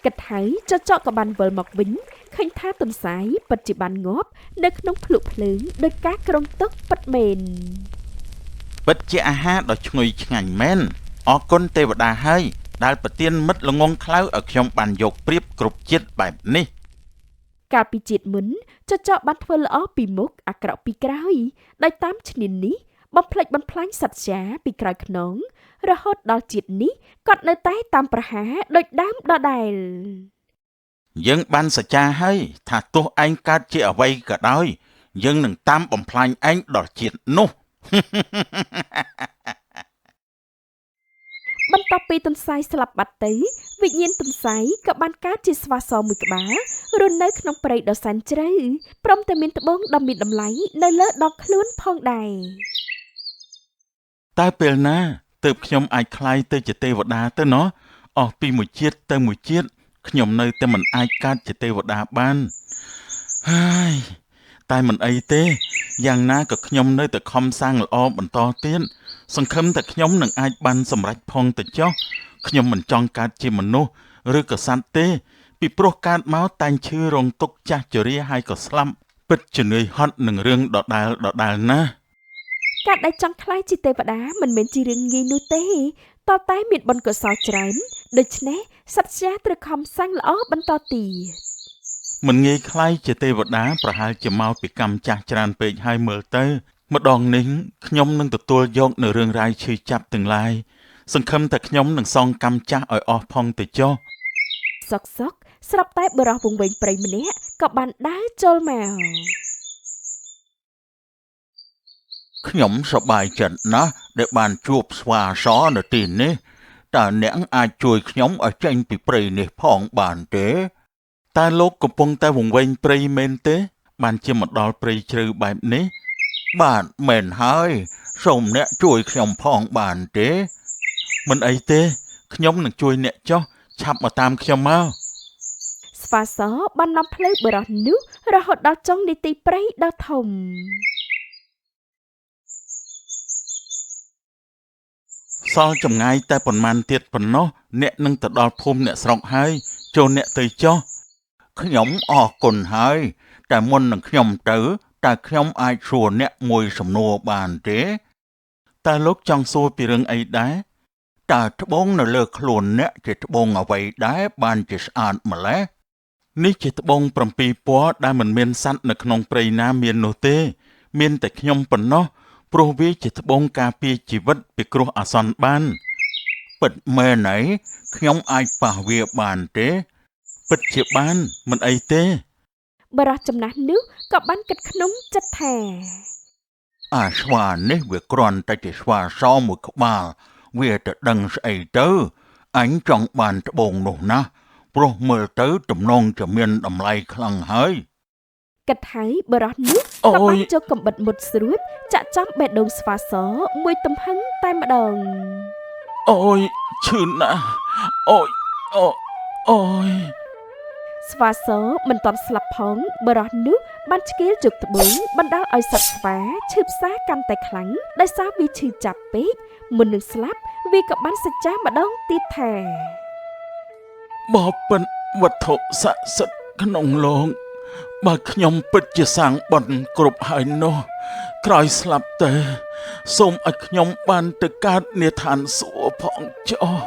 គិតហើយចចកក៏បានវិលមកវិញឃើញថាទន្សាយពិតជាបានងាប់នៅក្នុងភ្លុកភ្លើងដោយការក្រុងទុកពិតមែន ពិតជាអាហារដ៏ឈ្ងុយឆ្ងាញ់មែនអរគុណទេវតាហើយដែលប្រទានមិត្តល្ងងខ្លៅឲ្យខ្ញុំបានយកព្រៀបគ្រប់ជាតិបែបនេះ កាលពីជាតិមុនចចកបានធ្វើល្អពីមុខអាក្រក់ពីក្រោយដោយតាមឈ្នានីសបំផ្លិចបំផ្លាញសត្វចាពីក្រោយខ្នងរហូតដល់ជាតិនេះគាត់នៅតែតាមប្រហារដូចដើមដដែល យើងបានសច្ចាហើយថាទោះឯងកើតជាអ្វីក៏ដោយយើងនឹងតាមបំផ្លាញឯងដល់ជាតិនោះ បន្ទាប់ពីទន្សាយស្លាប់បាត់ទៅវិញ្ញាណទន្សាយក៏បានកើតជាស្វាសមួយក្បាលរស់នៅក្នុងព្រៃដ៏សែនជ្រៅព្រមទាំងមានត្បូងដ៏មានតម្លៃនៅលើដងខ្លួនផងដែរ តែពេលណាទើបខ្ញុំអាចក្លាយទៅជាទេវតាទៅណោះអស់ពីមួយជាតិទៅមួយជាតិខ្ញុំនៅតែមិនអាចកើតជាទេវតាបានហើយតែមិនអីទេយ៉ាងណាក៏ខ្ញុំនៅតែខំសាងល្អបន្តទៀតសង្ឃឹមតែខ្ញុំនឹងអាចបានសម្រេចផងទៅចុះខ្ញុំមិនចង់កើតជាមនុស្សឬក៏សត្វទេពីព្រោះកើតមកតែងឈឺរងទុក្ខចាស់ជរាហើយក៏ស្លាប់ពិតជានឿយហត់នឹងរឿងដដែលណាស់ ការដែលចង់ក្លាយជាទេវតាមិនមែនជារឿងងាយនោះទេតតែមានបុណ្យកុសលច្រើនដូច្នេះសត្វចាត្រូវខំសាងល្អបន្តទៀត មិនងាយខ្លាយជាទេវតាប្រហែលជាមកពីកម្មចាស់ច្រើនពេកហើយមើលទៅម្ដងនេះខ្ញុំនឹងទទួលយកនៅរឿងរ៉ាវឈឺចាប់ទាំងឡាយសង្ឃឹមតែខ្ញុំនឹងសងកម្មចាស់ឲ្យអស់ផងទៅចុះ សុកស្រាប់តែបរោះវង្វេងព្រៃម្នាក់ក៏បានដើរចូលមក ខ្ញុំសប្បាយចិត្តណាស់ដែលបានជួបស្វាសនៅទីនេះតើអ្នកអាចជួយខ្ញុំឲ្យចេញពីព្រៃនេះផងបានទេតើលោកកំពុងតែវង្វេងព្រៃមែនទេបានជាមកដល់ព្រៃជ្រៅបែបនេះបាទមែនហើយសូមអ្នកជួយខ្ញុំផងបានទេមិនអីទេខ្ញុំនឹងជួយអ្នកចុះឆាប់មកតាមខ្ញុំមក ស្វាសបាននាំផ្លូវបរោះនោះរហូតដល់ចុងនៃទីព្រៃដ៏ធំ សល់ចម្ងាយតែប៉ុន្មានទៀតប៉ុណ្ណោះអ្នកនឹងទៅដល់ភូមិអ្នកស្រុកហើយចូលអ្នកទៅចុះខ្ញុំអរគុណហើយតែមុននឹងខ្ញុំទៅតើខ្ញុំអាចសួរអ្នកមួយសំណួរបានទេតើលោកចង់សួរពីរឿងអីដែរតើត្បូងនៅលើខ្លួនអ្នកជាត្បូងអ្វីដែរបានជាស្អាតម្ល៉េះនេះជាត្បូង7ពណ៌ដែលមិនមានសត្វនៅក្នុងព្រៃណាមាននោះទេមានតែខ្ញុំប៉ុណ្ណោះព្រោះវាជាត្បូងការពារជីវិតពីគ្រោះអាសន្នបានពិតមែនហើយខ្ញុំអាចប៉ះវាបានទេពិតជាបានមិនអីទេ បរោះចំណាស់នោះក៏បានគិតក្នុងចិត្តថា អាស្វានេះវាគ្រាន់តែជាស្វាសមួយក្បាលវាទៅដឹងស្អីទៅអញចង់បានត្បូងនោះណាព្រោះមើលទៅទំនងជាមានតម្លៃខ្លាំងហើយ គិតហើយបរោះនោះក៏បានយកកំបិតមុតស្រួចចាក់ចំបេះដូងស្វាសមួយទំហឹងតែម្ដង អូយឈឺណាស់អូយអូយ ស្វាសមិនទាន់ស្លាប់ផងបរោះនោះបានឆ្កៀលជោគត្បូងបណ្ដាលឲ្យសត្វស្វាឈឺផ្សាកាន់តែខ្លាំងដោយសារវាឈឺចាប់ពេកមុននឹងស្លាប់វាក៏បានសច្ចាម្ដងទៀតថា បបិទ្ធវត្ថុស័ក្តិសិទ្ធិក្នុងលោកបើខ្ញុំពិតជាសាងបុណ្យគ្រប់ហើយនោះក្រោយស្លាប់ទៅសូមឲ្យខ្ញុំបានទៅកើតនាឋានសួគ៌ផងចុះ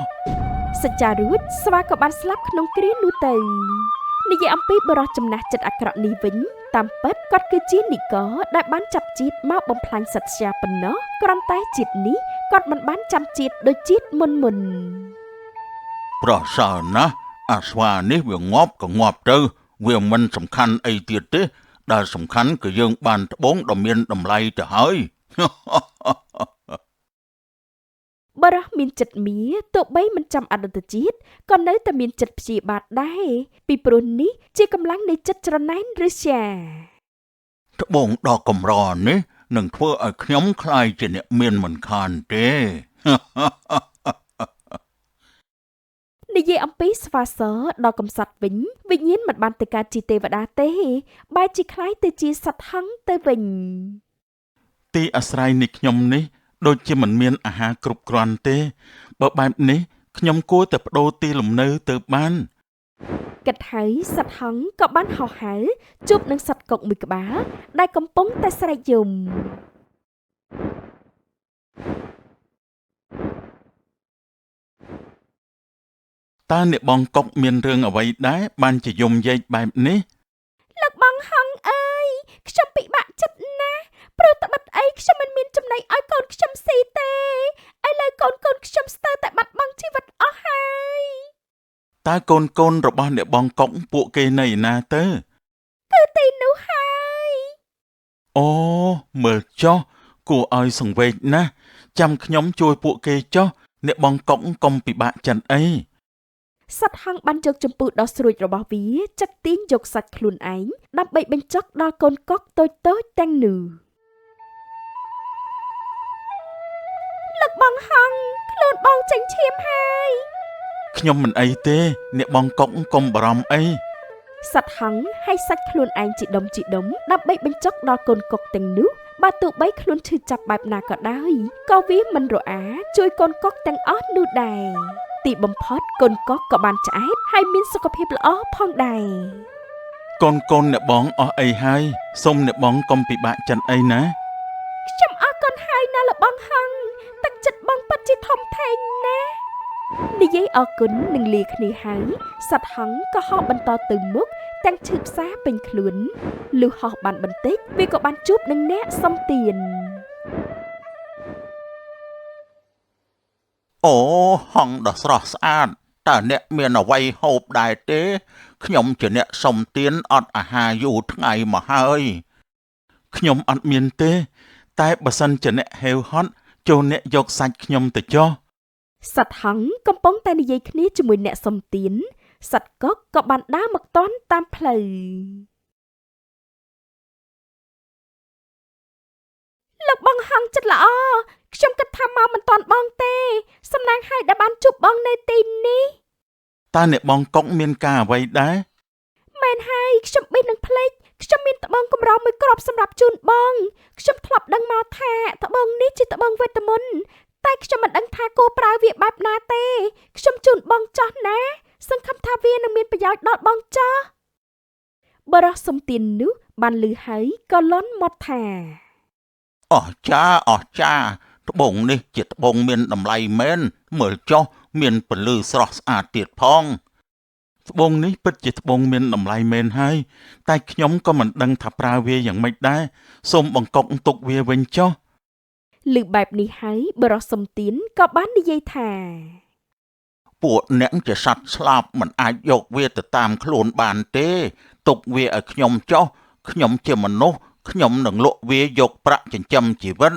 សច្ចារួចស្វាក៏បានស្លាប់ក្នុងគ្រានោះទៅនិយាយអំពីបរោះចំណាស់ចិត្តអាក្រក់នេះវិញតាមពិតគាត់គឺជានិករដែលបានចាប់ជាតិមកបំផ្លាញសត្វស្យាប៉ុណ្ណោះគ្រាន់តែជាតិនេះគាត់មិនបានចាំជាតិដូចជាតិមុន ប្រសើរណាស់អាស្វានេះវាងាប់ក៏ងាប់ទៅវាមិនសំខាន់អីទៀតទេដែលសំខាន់គឺយើងបានត្បូងដ៏មានតម្លៃទៅហើយ បរោះមានចិត្តមៀទោះបីមិនចាំអតីតជាតិក៏នៅតែមានចិត្តព្យាបាទដែរពីព្រោះនេះជាកម្លាំងនៃចិត្តច្រណែនឬស្យា ត្បូងដ៏កម្រនេះនឹងធ្វើឲ្យខ្ញុំខ្លាយជាអ្នកមានមិនខានទេ និយាយអំពីស្វាសដល់កំសត់វិញវិញ្ញាណមិនបានទៅកើតជាទេវតាទេបែរជាคล้ายទៅជាសត្វហង្សទៅវិញទីអាស្រ័យនៃខ្ញុំនេះដូចជាមិនមានអាហារគ្រប់គ្រាន់ទេបើបែបនេះខ្ញុំគួរតែបដូរទីលំនៅទៅបានគិតហើយសត្វហង្សក៏បានហោះហើរជួបនឹងសត្វកុកមួយក្បាលដែលកំពុងតែស្រែកយំតើអ្នកបងកុកមានរឿងអ្វីដែរបានជាយំយែកបែបនេះលោកបងហង្សអើយខ្ញុំពិបាកចិត្តណាស់ព្រោះត្បិតអីខ្ញុំមិនមានចំណីឲ្យកូនខ្ញុំស៊ីទេឥឡូវកូនខ្ញុំស្ទើរតែបាត់បង់ជីវិតអស់ហើយតើកូនរបស់អ្នកបងកុកពួកគេនៅណាទៅគឺទីនោះហើយអូមើលចុះគួរឲ្យសង្វេគណាស់ចាំខ្ញុំជួយពួកគេចុះអ្នកបងកុកកុំពិបាកចិត្តអីសត្វហង្សបានយកចម្ពោះដ៏ស្រួចរបស់វាចាត់ទាញយកសាច់ខ្លួនឯងដើម្បីបញ្ចុកដល់កូនកុកតូចទាំងនោះលោកបងហង្សខ្លួនបងចេញឈាមហើយខ្ញុំមិនអីទេអ្នកបងកុកកុំបារម្ភអីសត្វហង្សឲ្យសាច់ខ្លួនឯងជីដុំដើម្បីបញ្ចុកដល់កូនកុកទាំងនោះបើទោះបីខ្លួនឈឺចាប់បែបណាក៏ដោយក៏វាមិនរអាជួយកូនកុកទាំងអស់នោះដែរទីបំផុតកូនកុកក៏បានឆ្អែតហើយមានសុខភាពល្អផងដែរកូនអ្នកបងអស់អីហើយសូមអ្នកបងកុំពិបាកចិត្តអីណាខ្ញុំអរគុណហើយណាលោកបងហង្សទឹកចិត្តបងពិតជាធំធេងណាស់និយាយអរគុណនឹងលាគ្នាហើយសត្វហង្សក៏ហោះបន្តទៅមុខទាំងឈឺផ្សាពេញខ្លួនលុះហោះបានបន្តិចវាក៏បានជួបនឹងអ្នកសំទៀនអូហង្សដ៏ស្រស់ស្អាតតើអ្នកមានអ្វីហូបដែរទេខ្ញុំជាអ្នកសុំទានអត់អាហារយូរថ្ងៃមកហើយខ្ញុំអត់មានទេតែបើសិនជាអ្នកហេវហត់ចូលអ្នកយកសាច់ខ្ញុំទៅចុះសត្វហង្សកំពុងតែនិយាយគ្នាជាមួយអ្នកសុំទានសត្វកុកក៏បានដើរមកទាន់តាមផ្លូវលោកបងហង្សចិត្តល្អខ្ញុំគិតថាមកមិនទាន់បងទេសំណាងហើយដែលបានជួបបងនៅទីនេះតើអ្នកបងកុកមានការអ្វីដែរមែនហើយខ្ញុំបិទនឹងភ្លេចខ្ញុំមានត្បូងកម្រមួយគ្រាប់សម្រាប់ជូនបងខ្ញុំធ្លាប់ដឹងមកថាត្បូងនេះជាត្បូងវេទមន្តតែខ្ញុំមិនដឹងថាគួរប្រើវាបែបណាទេខ្ញុំជូនបងចោះណាសង្ឃឹមថាវានឹងមានប្រយោជន៍ដល់បងចោះបរិសុំទាននោះបានលឺហើយក៏លន់មាត់ថាអស្ចារ្យត្បូងនេះជាត្បូងមានតម្លៃមែនមើលចុះមានពន្លឺស្រស់ស្អាតទៀតផងត្បូងនេះពិតជាត្បូងមានតម្លៃមែនហើយតែខ្ញុំក៏មិនដឹងថាប្រើវាយ៉ាងម៉េចដែរសូមបង្កប់ទុកវាវិញចុះឮបែបនេះហើយបរិសុំទានក៏បាននិយាយថាពួកអ្នកជាសត្វស្លាប់មិនអាចយកវាទៅតាមខ្លួនបានទេទុកវាឲ្យខ្ញុំចុះខ្ញុំជាមនុស្សខ្ញុំនឹងលក់វាយកប្រាក់ចិញ្ចឹមជីវិត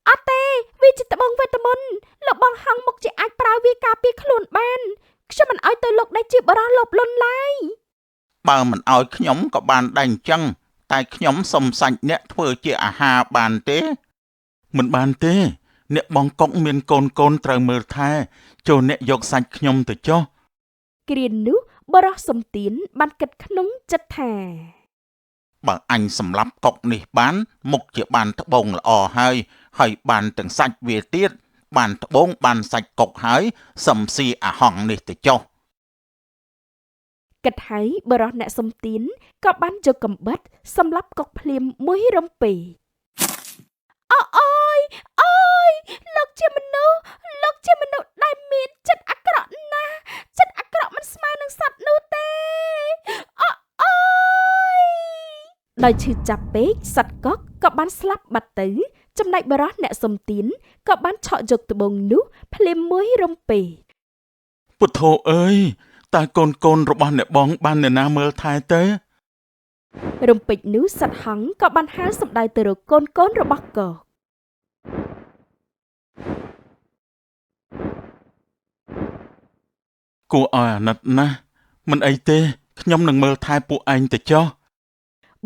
អត់ទេវាជាត្បូងវេទមន្តលោកបងហង្សមុខជាអាចប្រើវាការពារខ្លួនបានខ្ញុំមិនឲ្យទៅលោកដែលជាបរិសលោភលន់ឡើយបើមិនឲ្យខ្ញុំក៏បានដែរអញ្ចឹងតែខ្ញុំសុំសាច់អ្នកធ្វើជាអាហារបានទេមិនបានទេអ្នកបងកុកមានកូនត្រូវមើលថែចូលអ្នកយកសាច់ខ្ញុំទៅចុះគ្រានោះបរិសសុំទានបានគិតក្នុងចិត្តថាបើអញសម្លាប់កុកនេះបានមុខជាបានត្បូងល្អហើយបានទាំងសាច់វាទៀតបានត្បូងបានសាច់កុកហើយសំស៊ីអាហង្សនេះទៅចុះគិតហើយបរិសអ្នកសុំទានក៏បានយកកំបិតសម្លាប់កុកភ្លាមមួយរំពេអូយលោកជាមនុស្សដែលមានចិត្តអាក្រក់ណាស់ចិត្តអាក្រក់មិនស្មើនឹងសត្វនោះទេអូយដោយឈឺចាប់ពេកសត្វកុកក៏បានស្លាប់បាត់ទៅចំណែកបរិសអ្នកសុំទានក៏បានឆក់យកត្បូងនោះភ្លាមមួយរំពេពុទ្ធោអើយតើកូនរបស់អ្នកបងបានអ្នកណាមើលថែទៅរំពេចនោះសត្វហង្សក៏បានហើរសម្ដៅទៅរកកូនរបស់កុកគួរឲ្យអាណិតណាស់មិនអីទេខ្ញុំនឹងមើលថែពួកឯងទៅចុះ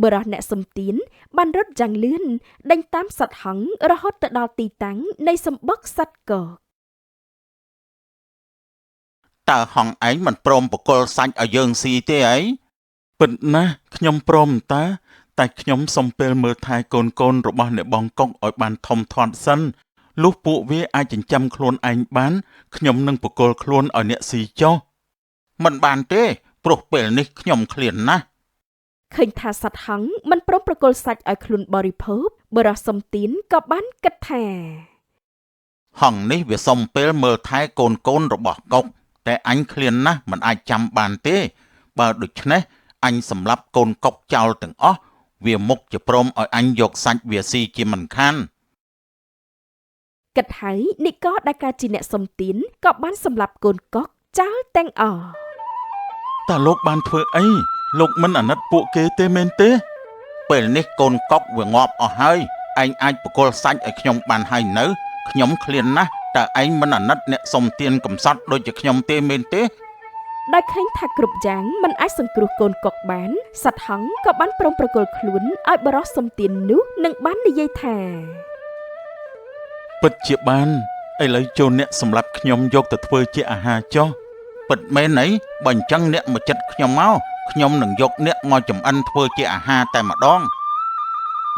បរិសអ្នកសុំទានបានរត់យ៉ាងលឿនដេញតាមសត្វហង្សរហូតទៅដល់ទីតាំងនៃសម្បុកសត្វកុក តើហងឯងមិនព្រមបកលសាច់ឲ្យយើងស៊ីទេអីពិតណាស់ខ្ញុំព្រមតែខ្ញុំសុំពេលមើលថែកូនរបស់អ្នកបងកុកឲ្យបានធំធាត់សិនលុះពួកវាអាចចិញ្ចឹមខ្លួនឯងបានខ្ញុំនឹងបកលខ្លួនឲ្យអ្នកស៊ីចុះមិនបានទេព្រោះពេលនេះខ្ញុំឃ្លានណាស់ឃើញថាសត្វហង្សមិនព្រមប្រគល់សាច់ឲ្យខ្លួនបរិភោគបរិសុំទានក៏បានគិតថាហង្សនេះវាសុំពេលមើលថែកូនរបស់កុកតែអញឃ្លានណាស់មិនអាចចាំបានទេបើដូច្នេះអញសម្លាប់កូនកុកចោលទាំងអស់វាមុខជាព្រមឲ្យអញយកសាច់វាស៊ីជាមិនខានគិតហើយនិកដែលកើតជាអ្នកសុំទានក៏បានសម្លាប់កូនកុកចោលទាំងអស់តើលោកបានធ្វើអីលោកមិនអាណិតពួកគេទេមែនទេពេលនេះកូនកុកវាងាប់អស់ហើយឯងអាចបកលសាច់ឲ្យខ្ញុំបានហើយនៅខ្ញុំឃ្លានណាស់តើឯងមិនអាណិតអ្នកសុំទានកំសត់ដូចជាខ្ញុំទេមែនទេដែលឃើញថាគ្រប់យ៉ាងមិនអាចសង្គ្រោះកូនកុកបានសត្វហង្សក៏បានព្រមប្រគល់ខ្លួនឲ្យបរិសុំទាននោះនឹងបាននិយាយថាពិតជាបានឥឡូវចូលអ្នកសម្រាប់ខ្ញុំយកទៅធ្វើជាអាហារចុះពិតមែនអីបើអញ្ចឹងអ្នកមកចិត្តខ្ញុំមកខ្ញុំនឹងយកអ្នកមកចម្អិនធ្វើជាអាហារតែម្ដង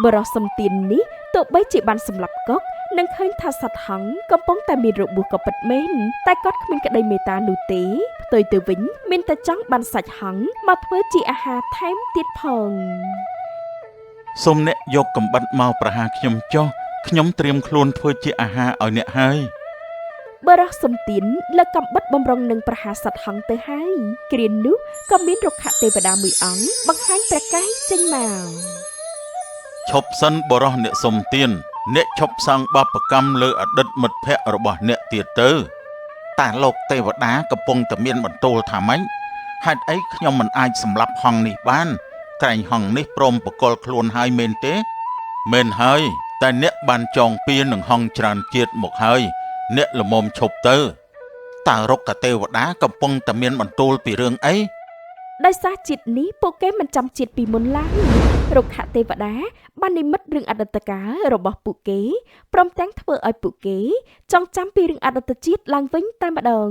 បរិសុំទាននេះទោះបីជាបានសម្លាប់កុកនឹងឃើញថាសត្វហង្សកំពុងតែមានរបួសក៏ពិតមែនតែគាត់គ្មានក្តីមេត្តានោះទេផ្ទុយទៅវិញមានតែចង់បានសាច់ហង្សមកធ្វើជាអាហារថែមទៀតផងសូមអ្នកយកកំបិតមកប្រហារខ្ញុំចុះខ្ញុំត្រៀមខ្លួនធ្វើជាអាហារឲ្យអ្នកហើយបរិសុំទានលើកកំបិតបំរុងនឹងប្រហារសត្វហង្សទៅហើយគ្រានោះក៏មានរុក្ខទេវតាមួយអង្គបង្ហាញព្រះកាយចេញមកឈប់សិនបរិសអ្នកសុំទានអ្នកឈប់សាងបាបកម្មលើអតីតមិត្តភក្តិរបស់អ្នកទៀតទៅតែលោកទេវតាកំពុងតែមានបន្ទូលថាម៉េចហេតុអីខ្ញុំមិនអាចសម្លាប់ហង្សនេះបានក្រែងហង្សនេះព្រមបកលខ្លួនហើយមែនទេមែនហើយតែអ្នកបានចងពៀនឹងហង្សច្រើនជាតិមកហើយអ្នកល្មមឈប់ទៅតើរុក្ខទេវតាកំពុងតែមានបន្ទូលពីរឿងអីដោយសារជាតិនេះពួកគេមិនចាំជាតិពីមុនឡើយរុក្ខទេវតាបាននិមិត្តរឿងអតីតកាលរបស់ពួកគេព្រមទាំងធ្វើឲ្យពួកគេចងចាំពីរឿងអតីតជាតិឡើងវិញតែម្ដង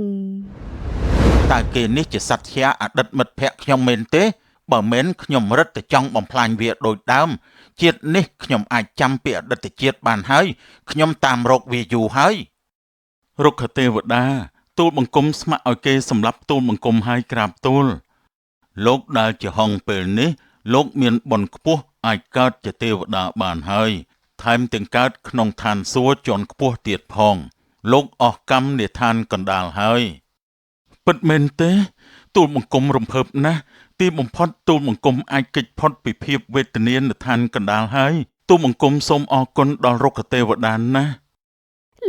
តើគេនេះជាសត្វជាអតីតមិត្តភក្តិខ្ញុំមែនទេបើមិនខ្ញុំរឹតតែចង់បំផ្លាញវាដូចដើមជាតិនេះខ្ញុំអាចចាំពីអតីតជាតិបានហើយខ្ញុំតាមរកវាយូរហើយរុក្ខទេវតាទូលបង្គំស្ម័គ្រឲ្យគេសម្លាប់ទូលបង្គំហើយក្រាបទូលលោកដែលជាហង្សពេលនេះលោកមានបុណ្យខ្ពស់អាចកើតជាទេវតាបានហើយថែមទាំងកើតក្នុងឋានសួគ៌ជាន់ខ្ពស់ទៀតផងលោកអស់កម្មនិឋានកណ្ដាលហើយពិតមែនទេទូលបង្គំរំភើបណាស់ទីបំផុតទូលបង្គំអាចគេចផុតពីភាពវេទនានៅឋានកណ្ដាលហើយទូលបង្គំសូមអរគុណដល់រុក្ខទេវតាណាស់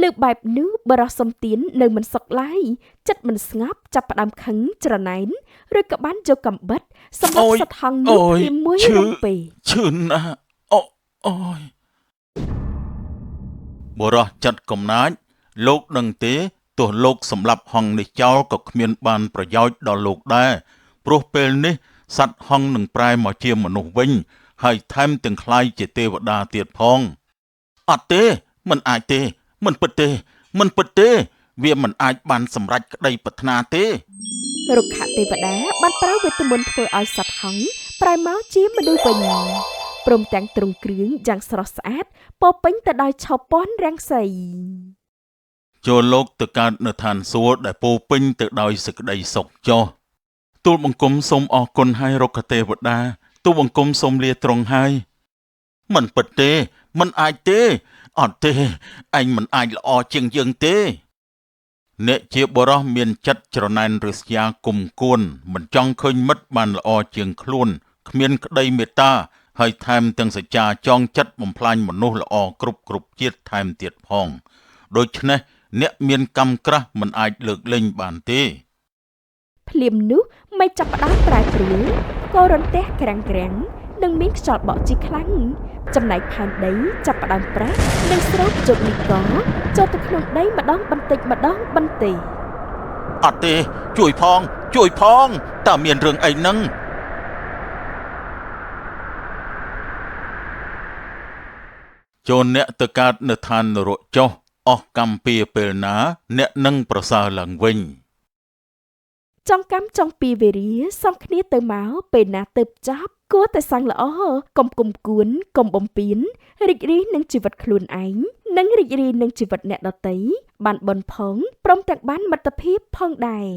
លើកបែបនេះបរិសុំទាននៅមិនសុខឡើយចិត្តមិនស្ងប់ចាប់ផ្ដើមខឹងច្រណែនឬក៏បានយកកំបិតសម្រាប់សត្វហង្សនោះព្រាមមួយរំពេឈឺណាស់អូយបរោះចិត្តកំណាចលោកដឹងទេទោះលោកសម្លាប់ហង្សនេះចោលក៏គ្មានបានប្រយោជន៍ដល់លោកដែរព្រោះពេលនេះសត្វហង្សនឹងប្រែមកជាមនុស្សវិញហើយថែមទាំងក្លាយជាទេវតាទៀតផងអត់ទេមិនអាចទេមិនពិតទេមិនពិតទេវាមិនអាចបានសម្រេចក្តីប្រាថ្នាទេរុក្ខទេវតាបានប្រើវេទមន្តធ្វើឲ្យសត្វហង្សប្រែមកជាមនុស្សវិញព្រមទាំងទ្រង់គ្រឿងយ៉ាងស្រស់ស្អាតពោពេញទៅដោយឆោពន់រាំងសីចូលលោកទៅកើតនៅឋានសួគ៌ដែលពោពេញទៅដោយសេចក្តីសុខចុះទូលបង្គំសូមអរគុណឲ្យរុក្ខទេវតាទូលបង្គំសូមលាទ្រង់ហើយមិនពិតទេមិនអាចទេអត់ទេឯងមិនអាចល្អជាងយើងទេអ្នកជាបរិសមានចិត្តច្រណែនរិស្យាគុំគួនមិនចង់ឃើញមិត្តបានល្អជាងខ្លួនគ្មានក្តីមេត្តាហើយថែមទាំងសច្ចាចងចិត្តបំផ្លាញមនុស្សល្អគ្រប់ជាតិថែមទៀតផងដូច្នេះអ្នកមានកម្មក្រាស់មិនអាចលើកលែងបានទេភ្លាមនោះមេឃចាប់ផ្ដើមប្រែប្រួលក៏រន្ទះក្រាំងនិងមានខ្យល់បក់ជាខ្លាំងចំណែកផែនដីចាប់ផ្ដើមប្រេះនិងស្រោបជោគនីកចូលទៅក្នុងដីម្ដងបន្តិចម្ដងបន្តិចអត់ទេជួយផងតើមានរឿងអីហ្នឹងចូលអ្នកទៅកើតនៅឋាននរកចុះអស់កម្មពៀពេលណាអ្នកនឹងប្រសើរឡើងវិញ ចង់កម្មចង់ពីវេរាសងគ្នាទៅមកពេលណាទៅចប់គួរតែសាំងល្អកុំគុំគួនកុំបំពេញរីករាយនឹងជីវិតខ្លួនឯងនិងរីករាយនឹងជីវិតអ្នកដទៃបានបនផងព្រមទាំងបានមិត្តភាពផងដែរ